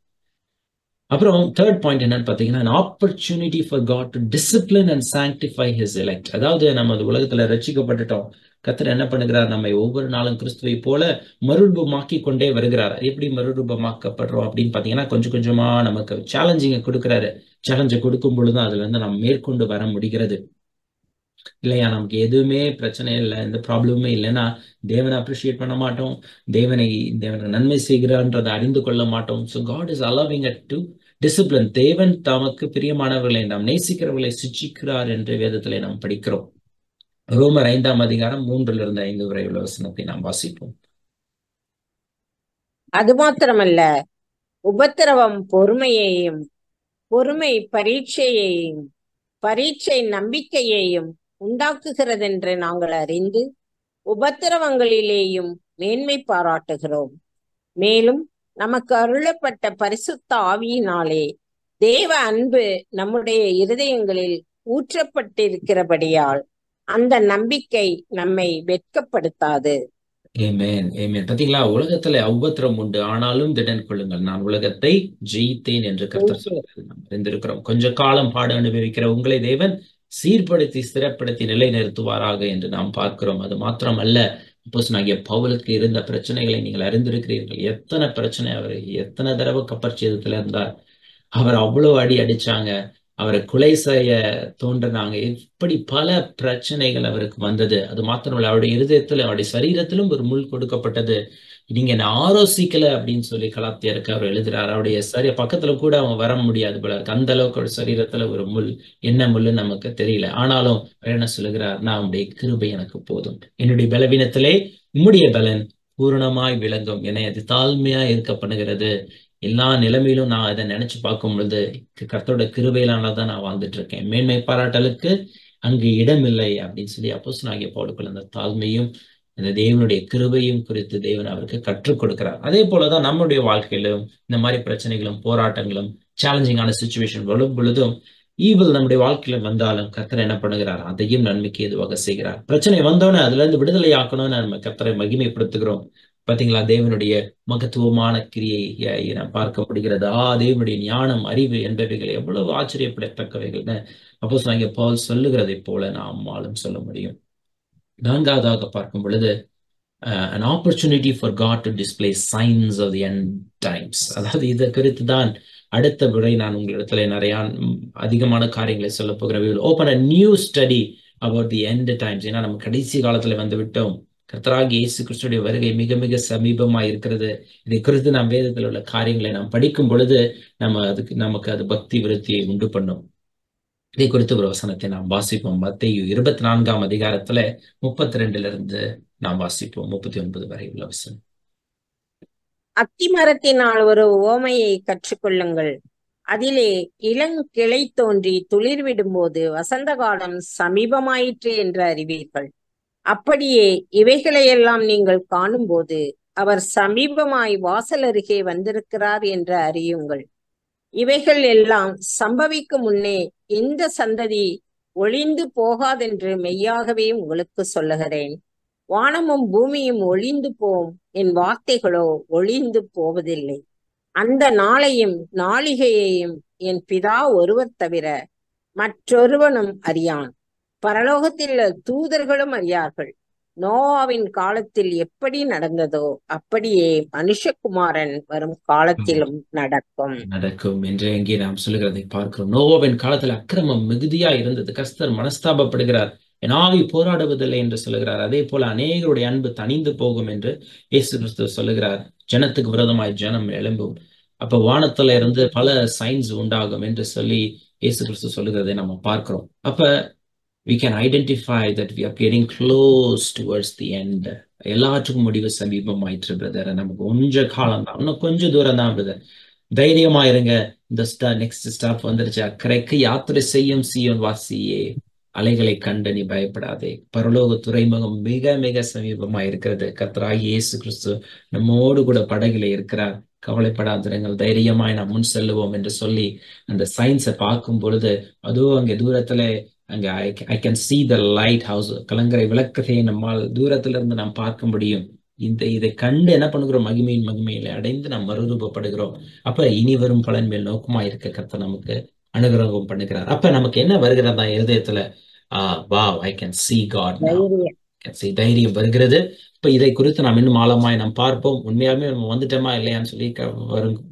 அப்புறம் தேர்ட் பாயிண்ட் என்னன்னு பார்த்தீங்கன்னா, an opportunity for God to discipline and sanctify his elect. அதாவது நம்ம உலகத்துல ரட்சிக்கப்பட்டுட்டோம். கர்த்தர் என்ன பண்ணுகிறார்? நம்மை ஒவ்வொரு நாளும் கிறிஸ்துவை போல மறுரூபமாக்கி கொண்டே வருகிறார். எப்படி மறுரூபமாக்கப்படுறோம் அப்படின்னு பாத்தீங்கன்னா, கொஞ்சம் கொஞ்சமா நமக்கு சேலஞ்சிங்க கொடுக்கிறாரு. சேலஞ்சை கொடுக்கும் பொழுதுதான் அதுல இருந்து நம்ம மேற்கொண்டு வர முடிகிறது. இல்லையா? நமக்கு எதுவுமே பிரச்சனை இல்லை, எந்த ப்ராப்ளமுமே இல்லைன்னா தேவனை அப்ரிஷியேட் பண்ண மாட்டோம், தேவனை நன்மை செய்கிறான்றதை அறிந்து கொள்ள மாட்டோம். So God is allowing us to discipline. தேவன் தமக்கு பிரியமானவர்களை நாம் நேசிக்கிறவர்களை சிட்சிக்கிறார் என்று வேதத்திலே நாம் படிக்கிறோம். ரோமர் 5ஆம் அதிகாரம் 3-5 வரை உள்ள வசனத்தை நாம் வாசிப்போம். அது மாத்திரமல்ல, உபத்திரவம் பொறுமையையும், பொறுமை பரீட்சையையும், பரீட்சை நம்பிக்கையையும் உண்டாக்குகிறதென்று நாங்கள் அறிந்து உபத்திரவங்களிலேயும் மேன்மை பாராட்டுகிறோம். மேலும் நமக்கு அருளப்பட்ட பரிசுத்த ஆவியினாலே தேவ அன்பு நம்முடைய இருதயங்களில் ஊற்றப்பட்டிருக்கிறபடியால் அந்த நம்பிக்கை நம்மை வெட்கப்படுத்தாது. ஆமென், ஆமென். பாத்தீங்களா? உலகத்துல உபத்திரம் உண்டு, ஆனாலும் திடன் கொள்ளுங்கள், நான் உலகத்தை ஜெயித்தேன் என்று கர்த்தர் சொல்கிறார். நாம் அறிந்திருக்கிறோம். கொஞ்ச காலம் பாடு அனுபவிக்கிற உங்களை தேவன் சீர்படுத்தி ஸ்திரப்படுத்தி நிலைநிறுத்துவாராக என்று நாம் பார்க்கிறோம். அது மாத்திரமல்ல, அப்போஸ்தலனாகிய பவுலுக்கு இருந்த பிரச்சனைகளை நீங்கள் அறிந்திருக்கிறீர்கள். எத்தனை பிரச்சனை, அவர் எத்தனை தடவை கப்பற்சேதத்துல இருந்தார். அவர் அவ்வளவு அடி அடிச்சாங்க, அவரை கொலை செய்ய தோன்றினாங்க. இப்படி பல பிரச்சனைகள் அவருக்கு வந்தது. அது மாத்திரமல்ல, அவருடைய இருதயத்திலும் அவருடைய சரீரத்திலும் ஒரு முள் கொடுக்கப்பட்டது. நீங்க என்ன ஆலோசிக்கல அப்படின்னு சொல்லி கலாத்தியருக்கு அவர் எழுதுறாரு. அவருடைய பக்கத்துல கூட அவன் வர முடியாது போல இருக்கு. அந்த அளவுக்கு ஒரு சரீரத்துல ஒரு முள், என்ன முள்ளு நமக்கு தெரியல. ஆனாலும் என்ன சொல்லுகிறார்? நான் உடைய கிருபை எனக்கு போதும், என்னுடைய பலவீனத்திலே உம்முடைய பலன் பூரணமாய் விளங்கும், என்னை அது தாழ்மையா இருக்க பண்ணுகிறது. எல்லா நிலைமையிலும் நான் அதை நினைச்சு பார்க்கும் பொழுது கர்த்தரோட கிருபையிலானதான் நான் வாழ்ந்துட்டு இருக்கேன். மேன்மை பாராட்டலுக்கு அங்கு இடம் இல்லை அப்படின்னு சொல்லி அப்போஸ்தலனாகிய பவுலுக்குள்ள அந்த தாழ்மையும் இந்த தேவனுடைய கிருபையும் குறித்து தேவன் அவருக்கு கற்றுக் கொடுக்கிறார். அதே போலதான் நம்முடைய வாழ்க்கையிலும் இந்த மாதிரி பிரச்சனைகளும் போராட்டங்களும் சேலஞ்சிங்கான சிச்சுவேஷன் வரும் பொழுதும் ஈவில் நம்முடைய வாழ்க்கையில வந்தாலும் கர்த்தர் என்ன பண்ணுகிறார்? அதையும் நன்மைக்கு எதுவாக செய்கிறார். பிரச்சனை வந்தோன்னே அதுல இருந்து விடுதலை ஆக்கணும்னு நம்ம கர்த்தரை மகிமைப்படுத்துகிறோம். பாத்தீங்களா? தேவனுடைய மகத்துவமான கிரியை நாம் பார்க்க முடிகிறது. தேவனுடைய ஞானம், அறிவு என்பவைகள் எவ்வளவு ஆச்சரியப்படத்தக்கவைகள்னு அப்போஸ்தலனாகிய பவுல் சொல்லுகிறதை போல நம்மாலும் சொல்ல முடியும். நான்காவதாக பார்க்கும் பொழுது an opportunity for God to display signs of the end times. அதாவது இதை குறித்து தான் அடுத்த முறை நான் உங்களிடத்துல நிறைய அதிகமான காரியங்களை சொல்ல போகிறேன். We will open a new study about the end times. ஏன்னா நம்ம கடைசி காலத்துல வந்து விட்டோம். கர்த்தராகிய இயேசு கிறிஸ்துடைய வருகை மிக மிக சமீபமா இருக்கிறது. இதை குறித்து நாம் வேதத்தில் உள்ள காரியங்களை நாம் படிக்கும் பொழுது நமக்கு அது பக்தி விருத்தியை உண்டு பண்ணும். இதை குறித்து ஒரு வசனத்தை நாம் வாசிப்போம். மத்தேயு 24ஆம் அதிகாரத்துல 32 நாம் வாசிப்போம் 39 வரை உள்ள வசனம். அத்திமரத்தினால் ஒரு உவமையை கற்றுக்கொள்ளுங்கள். அதிலே இளங்கிளை தோன்றி துளிர் விடும்போது வசந்த காலம் சமீபமாயிற்று என்று அறிவீர்கள். அப்படியே இவைகளையெல்லாம் நீங்கள் காணும்போது அவர் சமீபமாய் வாசல் அருகே வந்திருக்கிறார் என்று அறியுங்கள். இவைகள் எல்லாம் சம்பவிக்கும் முன்னே இந்த சந்ததி ஒழிந்து போகாதென்று மெய்யாகவே உங்களுக்கு சொல்லுகிறேன். வானமும் பூமியும் ஒழிந்து போம், என் வார்த்தைகளோ ஒழிந்து போவதில்லை. அந்த நாளையும் நாளிகையையும் என் பிதா ஒருவர் தவிர மற்றொருவனும் அறியான், பரலோகத்தில் உள்ள தூதர்களும் அறியார்கள். நோவாவின் காலத்தில் எப்படி நடந்ததோ அப்படியே மனுஷகுமாரன் வரும் காலத்திலும் நடக்கும் என்று எங்கே நாம் சொல்லுகிறதை பார்க்கிறோம். நோவாவின் காலத்தில் அக்கிரமம் மிகுதியா இருந்தது. கர்த்தர் மனஸ்தாபப்படுகிறார், என் ஆவி போராடுவதில்லை என்று சொல்லுகிறார். அதே போல அநேகருடைய அன்பு தணிந்து போகும் என்று இயேசு கிறிஸ்து சொல்லுகிறார். ஜனத்துக்கு விரோதமாய் ஜனம் எழும்பும். அப்ப வானத்துல இருந்து பல சைன்ஸ் உண்டாகும் என்று சொல்லி இயேசு கிறிஸ்து சொல்லுகிறதை நம்ம பார்க்கிறோம். அப்ப we can identify that we are getting close towards the end. எல்லாற்றுக்கும் முடிவு சமீபமாயிற்று பிரதர். நமக்கு கொஞ்ச காலம் தான், இன்னும் கொஞ்சம் தூரம் தான் பிரதர். தைரியமா இருங்க. இந்த நெக்ஸ்ட் ஸ்டாப் வந்துருச்சு. அக்கறைக்கு யாத்திரை செய்யும் சீயோன் வாசியே, அலைகளை கண்டு நீ பயப்படாதே. பரலோக துறைமுகம் மிக மிக சமீபமா இருக்கிறது. கர்த்தராகிய இயேசு கிறிஸ்து நம்மோடு கூட படகுல இருக்கிறார். கவலைப்படாதிருங்கள், தைரியமாய் நாம் முன் செல்லுவோம் என்று சொல்லி அந்த சயின்ஸை பார்க்கும் பொழுது அதுவும் அங்கே தூரத்துல அங்க I can see the light house, கலங்கரை விளக்கத்தை நம்மால் தூரத்துல இருந்து நாம் பார்க்க முடியும். இதை கண்டு என்ன பண்ணுகிறோம்? மகிமையின் மகிமையில அடைந்து நாம் மறுரூபப்படுகிறோம். அப்ப இனி வரும் பலன் மேல் நோக்கமா இருக்க கர்த்தர் நமக்கு அனுகிரகம் பண்ணுகிறார். அப்ப நமக்கு என்ன வருகிறதா இருதயத்துல? wow, I can see God now. தைரியம் வருகிறது. இப்ப இதை குறித்து நாம் இன்னும் ஆழமாய் நாம் பார்ப்போம். உண்மையாலுமே நம்ம வந்துட்டோமா இல்லையான்னு சொல்லி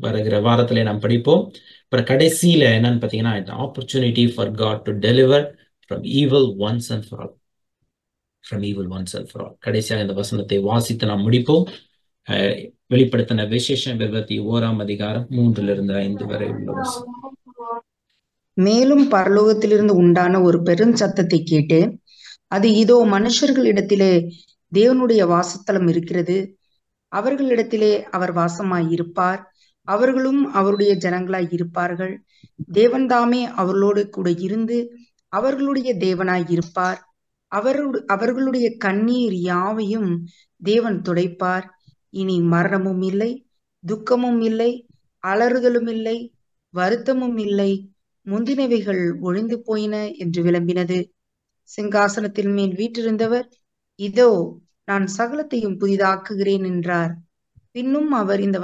வருகிற வாரத்திலே நாம் படிப்போம். அப்புறம் கடைசியில என்னன்னு பாத்தீங்கன்னா, opportunity for God to deliver from evil once and for all. From evil once and for all. கடைசியாக இந்த வசனத்தை வாசித்து நாம் முடிப்போம். வெளிப்படுத்தின விசேஷம் 21ஆம் அதிகாரம் 3-5 வரை உள்ள வசனம். மேலும் பரலோகத்திலிருந்து உண்டான ஒரு பெரும் சத்தத்தை கேட்டு, அது இதோ மனுஷர்களிடத்திலே தேவனுடைய வாசஸ்தலம் இருக்கிறது, அவர்களிடத்திலே அவர் வாசமாய் இருப்பார், அவர்களும் அவருடைய ஜனங்களாய் இருப்பார்கள். தேவன் தாமே அவர்களோடு கூட இருந்து அவர்களுடைய தேவனாய் இருப்பார். அவர்களுடைய கண்ணீர் யாவையும் தேவன் துடைப்பார். இனி மரணமும் இல்லை, துக்கமும் இல்லை, அலறுதலும் இல்லை, வருத்தமும் இல்லை, முந்தினவைகள் ஒழிந்து போயின என்று விளம்பினது. சிங்காசனத்தின் மேல் வீற்றிருந்தவர், இதோ நான் சகலத்தையும் புதிதாக்குகிறேன் என்றார். பின்னும் அவர் இந்த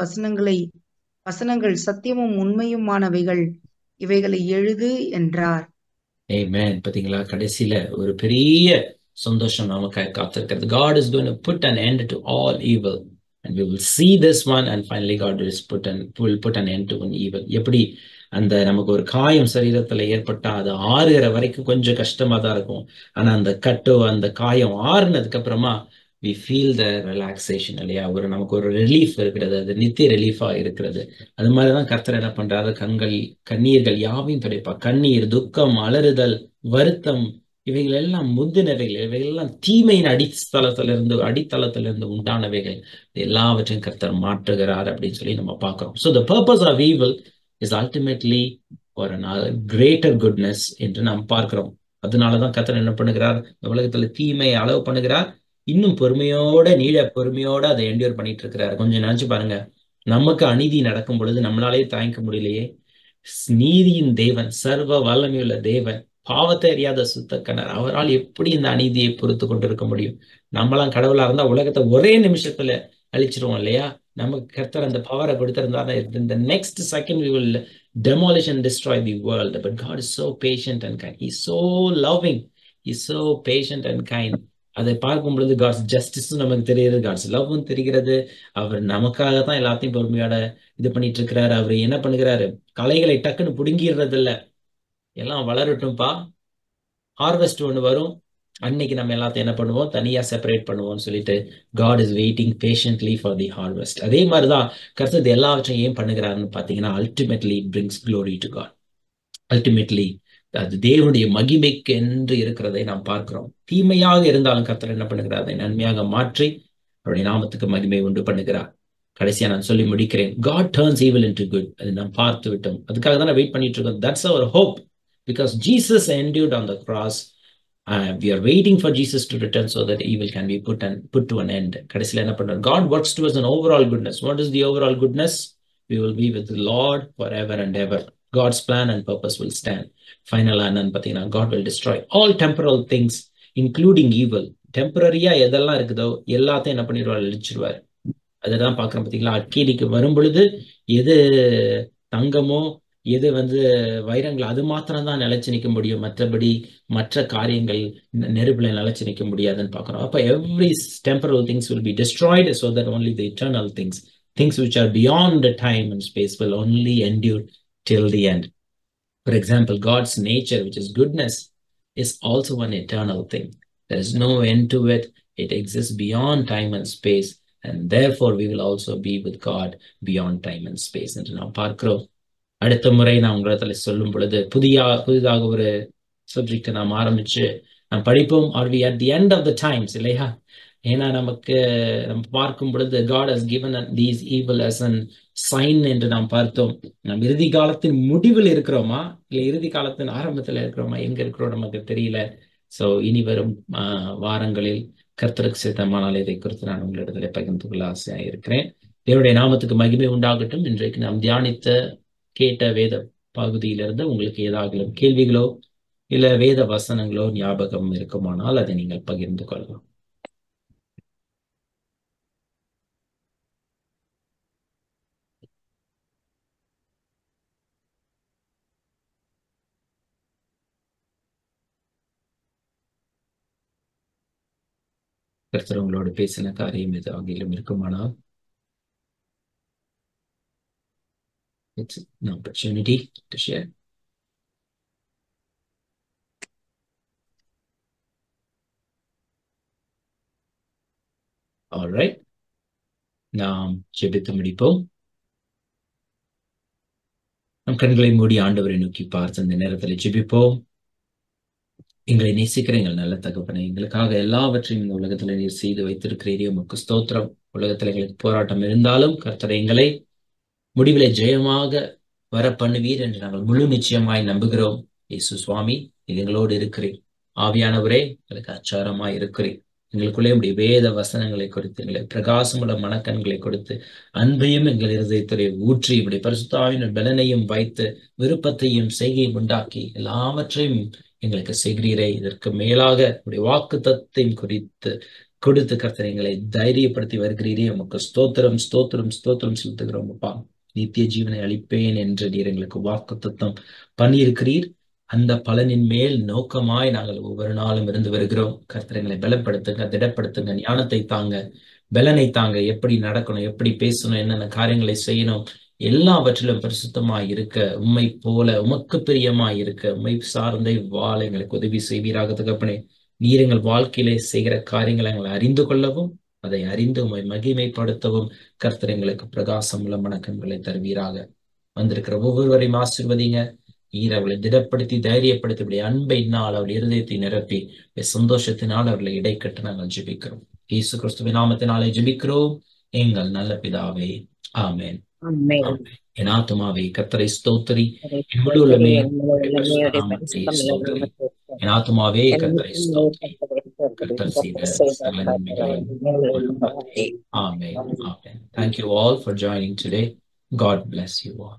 வசனங்கள் சத்தியமும் உண்மையுமானவைகள், இவைகளை எழுது என்றார். ஆமென். பாத்தீங்களா, கடைசியில ஒரு பெரிய சந்தோஷம் நமக்காக காத்திருக்கிறது. God is going to put an end to all evil and we will see this one, and finally God will put an end to an evil. எப்படி அந்த நமக்கு ஒரு காயம் சரீரத்துல ஏற்பட்டா அது ஆறுகிற வரைக்கும் கொஞ்சம் கஷ்டமா தான் இருக்கும். ஆனா அந்த கட்டோ அந்த காயம் ஆறுனதுக்கு அப்புறமா we feel the relaxation இல்லையா? நமக்கு ஒரு ரிலீஃப் இருக்கிறது, அது நித்திய ரிலீஃபா இருக்கிறது. அது மாதிரிதான் கர்த்தர் என்ன பண்றாரு? கண்ணீர்கள் யாவையும் துடைப்பா. கண்ணீர், துக்கம், அலறுதல், வருத்தம், இவைகள் எல்லாம் முந்தினவைகள், இவைகள் எல்லாம் தீமையின் அடித்தளத்திலிருந்து உண்டானவைகள். எல்லாவற்றையும் கர்த்தர் மாற்றுகிறார் அப்படின்னு சொல்லி நம்ம பார்க்கிறோம். So the purpose of evil is ultimately for a greater goodness என்று நாம் பார்க்கிறோம். அதனாலதான் கர்த்தர் என்ன பண்ணுகிறார்? இந்த உலகத்துல தீமையை அளவு பண்ணுகிறார், இன்னும் பொறுமையோட நீள பொறுமையோட அதை என்டியூர் பண்ணிட்டு இருக்கிறாரு. கொஞ்சம் நினைச்சு பாருங்க, நமக்கு அநீதி நடக்கும் பொழுது நம்மளாலேயே தாங்கிக்க முடியலையே. நீதியின் தேவன், சர்வ வல்லமையுள்ள தேவன், பாவத்தை அறியாத சுத்தக்கணர், அவரால் எப்படி இந்த அநீதியை பொறுத்து கொண்டு இருக்க முடியும்? நம்மளாம் கடவுளா இருந்தா உலகத்தை ஒரே நிமிஷத்துல அழிச்சிருவோம் இல்லையா? நமக்கு கர்த்தர் அந்த பவரை கொடுத்திருந்தாதான் இந்த next second we will demolish and destroy the world. But God is so patient and kind. He is so loving. He is so patient and kind. அதை பார்க்கும் பொழுது காட்ஸ் ஜஸ்டிஸ் நமக்கு தெரியுது, காட்ஸ் லவ்வும் தெரிகிறது. அவர் நமக்காக தான் எல்லாத்தையும் பொறுமையோட இது பண்ணிட்டு இருக்கிறாரு. அவர் என்ன பண்ணுகிறாரு? கலைகளை டக்குன்னு புடுங்கிடுறது இல்ல, எல்லாம் வளரட்டும்பா, ஹார்வெஸ்ட் ஒண்ணு வரும், அன்னைக்கு நம்ம எல்லாத்தையும் என்ன பண்ணுவோம்? தனியா செப்பரேட் பண்ணுவோம்னு சொல்லிட்டு God is waiting patiently for the harvest. அதே மாதிரிதான் கர்த்தர் எல்லாவற்றையும் ஏன் பண்ணுகிறாருன்னு பாத்தீங்கன்னா, ultimately brings glory to God. Ultimately அது தேவனுடைய மகிமைக்கு என்று இருக்கிறதை நாம் பார்க்கிறோம். தீமையாக இருந்தாலும் கர்த்தர் என்ன பண்ணுகிறார்? அதை நன்மையாக மாற்றி அவருடைய நாமத்துக்கு மகிமை உண்டு பண்ணுகிறார். கடைசியா நான் சொல்லி முடிக்கிறேன். God turns evil into good. அது நாம் பார்த்து விட்டோம். அதுக்காக தான் வெயிட் பண்ணிட்டு இருக்கோம். That's our hope. Because Jesus endured on the cross. We are waiting for Jesus to return so that evil can be put to an end. கடைசியில என்ன பண்றார்? God works towards an overall goodness. What is the overall goodness? We will be with the Lord forever and ever. God's plan and purpose will stand. Final என்னன்னு பார்த்தீங்கன்னா, God will destroy all temporal things, including evil. டெம்பரரியா எதெல்லாம் இருக்குதோ எல்லாத்தையும் என்ன பண்ணிடுவார்? அழிச்சிருவார். அதுதான் பார்க்குறோம் பார்த்தீங்களா? அக்கீடிக்கு வரும் பொழுது எது தங்கமோ எது வைரங்கள் அது மாத்திரம் தான் நிலைச்சு நிற்க முடியும், மற்றபடி மற்ற காரியங்கள் நெருப்புல நிலைச்சு நிற்க முடியாதுன்னு பார்க்குறோம். அப்போ every temporal things will be destroyed so that only the eternal things which are beyond the time and space will only endure till the end. For example, God's nature, which is goodness, is also an eternal thing. There is no end to it. It exists beyond time and space, and therefore we will also be with God beyond time and space. என்று நாம் பார்க்கிறோம். அடுத்த முறை நான் உங்களிடத்துல சொல்லும் பொழுது புதிதாக ஒரு சப்ஜெக்ட் நாம் ஆரம்பிச்சு நாம் படிப்போம். Are we at the end of the times இல்லையா? ஏன்னா நம்ம பார்க்கும் பொழுது God has given these evil as an sign என்று நாம் பார்த்தோம். நாம் இறுதி காலத்தின் முடிவில் இருக்கிறோமா இல்லை இறுதி காலத்தின் ஆரம்பத்தில் இருக்கிறோமா, எங்க இருக்கிறோம் நமக்கு தெரியல. ஸோ இனி வரும் வாரங்களில் கர்த்தருக்கு சித்தமானால் இதை குறித்து நான் உங்களிடத்துல பகிர்ந்து கொள்ள ஆசையாக இருக்கிறேன். தேவனுடைய நாமத்துக்கு மகிமை உண்டாகட்டும். இன்றைக்கு நாம் தியானித்த கேட்ட வேத பகுதியிலிருந்து உங்களுக்கு ஏதாவது கேள்விகளோ இல்ல வேத வசனங்களோ ஞாபகம் இருக்குமானால் அதை நீங்கள் பகிர்ந்து கொள்ளலாம். கர்த்தர் உங்களோடு பேசின காரியம் எது ஆகிலும் இருக்குமானால் it's an opportunity to share. All right. நாம் ஜெபித்து முடிப்போம். நம் கண்களை மூடி ஆண்டவரை நோக்கி பார்த்து அந்த நேரத்தில் ஜெபிப்போம். எங்களை நேசிக்கிற எங்கள் நல்ல தகப்பனை, எங்களுக்காக எல்லாவற்றையும் இந்த உலகத்துல நீர் செய்து வைத்திருக்கிறீரே, உமக்கு ஸ்தோத்திரம். உலகத்துல எங்களுக்கு போராட்டம் இருந்தாலும் கர்த்தர் எங்களை முடிவிலே ஜெயமாக வர பண்ணுவீர் என்று நாங்கள் முழு நிச்சயமாய் நம்புகிறோம். இயேசு சுவாமி, இது எங்களோடு இருக்கிறீர். ஆவியானவரே, எங்களுக்கு அச்சாரமாய் இருக்கிறீர். எங்களுக்குள்ளே உடைய வேத வசனங்களை கொடுத்து எங்களை பிரகாசமுள்ள மனக்கண்களை கொடுத்து அன்பையும் எங்கள் இருதயத்திலே ஊற்றி இப்படி பரிசுத்தாவின் பலனையும் வைத்து விருப்பத்தையும் செய்கையும் உண்டாக்கி எல்லாவற்றையும் எங்களுக்கு செய்கிறீரே. இதற்கு மேலாக உடைய வாக்கு தத்தையும் கொடுத்து கர்த்தர் எங்களை தைரியப்படுத்தி வருகிறீரே. உமக்கு ஸ்தோத்திரம் ஸ்தோத்திரம் ஸ்தோத்திரம் செலுத்துகிறோம். அப்பா, நித்திய ஜீவனை அளிப்பேன் என்று நீர் எங்களுக்கு வாக்கு தத்தம் பண்ணியிருக்கிறீர். அந்த பலனின் மேல் நோக்கமாய் நாங்கள் ஒவ்வொரு நாளும் இருந்து வருகிறோம். கர்த்தர் எங்களை பலப்படுத்துங்க, திடப்படுத்துங்க, ஞானத்தை தாங்க, பலனை தாங்க, எப்படி நடக்கணும், எப்படி பேசணும், என்னென்ன காரியங்களை செய்யணும், எல்லாவற்றிலும் பரிசுத்தமாய் இருக்க, உம்மை போல உமக்கு பிரியமாய் இருக்க, உம்மை சார்ந்த வாழ எங்களுக்கு உதவி செய்வீராக தகப்பனே. நீர் எங்கள் வாழ்க்கையிலே செய்கிற காரியங்களை எங்களை அறிந்து கொள்ளவும், அதை அறிந்து உம்மை மகிமைப்படுத்தவும் கர்த்தர் எங்களுக்கு பிரகாசம் உள்ள மனக்கண்களை தருவீராக. வந்திருக்கிற ஒவ்வொருவரையும் ஆசீர்வதிங்க. நீர் அவர்களை திடப்படுத்தி தைரியப்படுத்தி இப்படி அன்பினால் அவருடைய இருதயத்தை நிரப்பி சந்தோஷத்தினால் அவர்களை இடைக்கட்டு நாங்கள் ஜெபிக்கிறோம். இயேசு கிறிஸ்துவின் நாமத்தினாலே ஜெபிக்கிறோம் எங்கள் நல்ல பிதாவே, ஆமென். என் ஆத்துமாவே கர்த்தரை ஸ்தோத்திரி, என் முழு உள்ளமே என் ஆத்துமாவே கர்த்தரை ஸ்தோத்திரி, கர்த்தர் செய்த சகல நன்மைகளையும். Amen. Amen. Thank you all for joining today. God bless you all.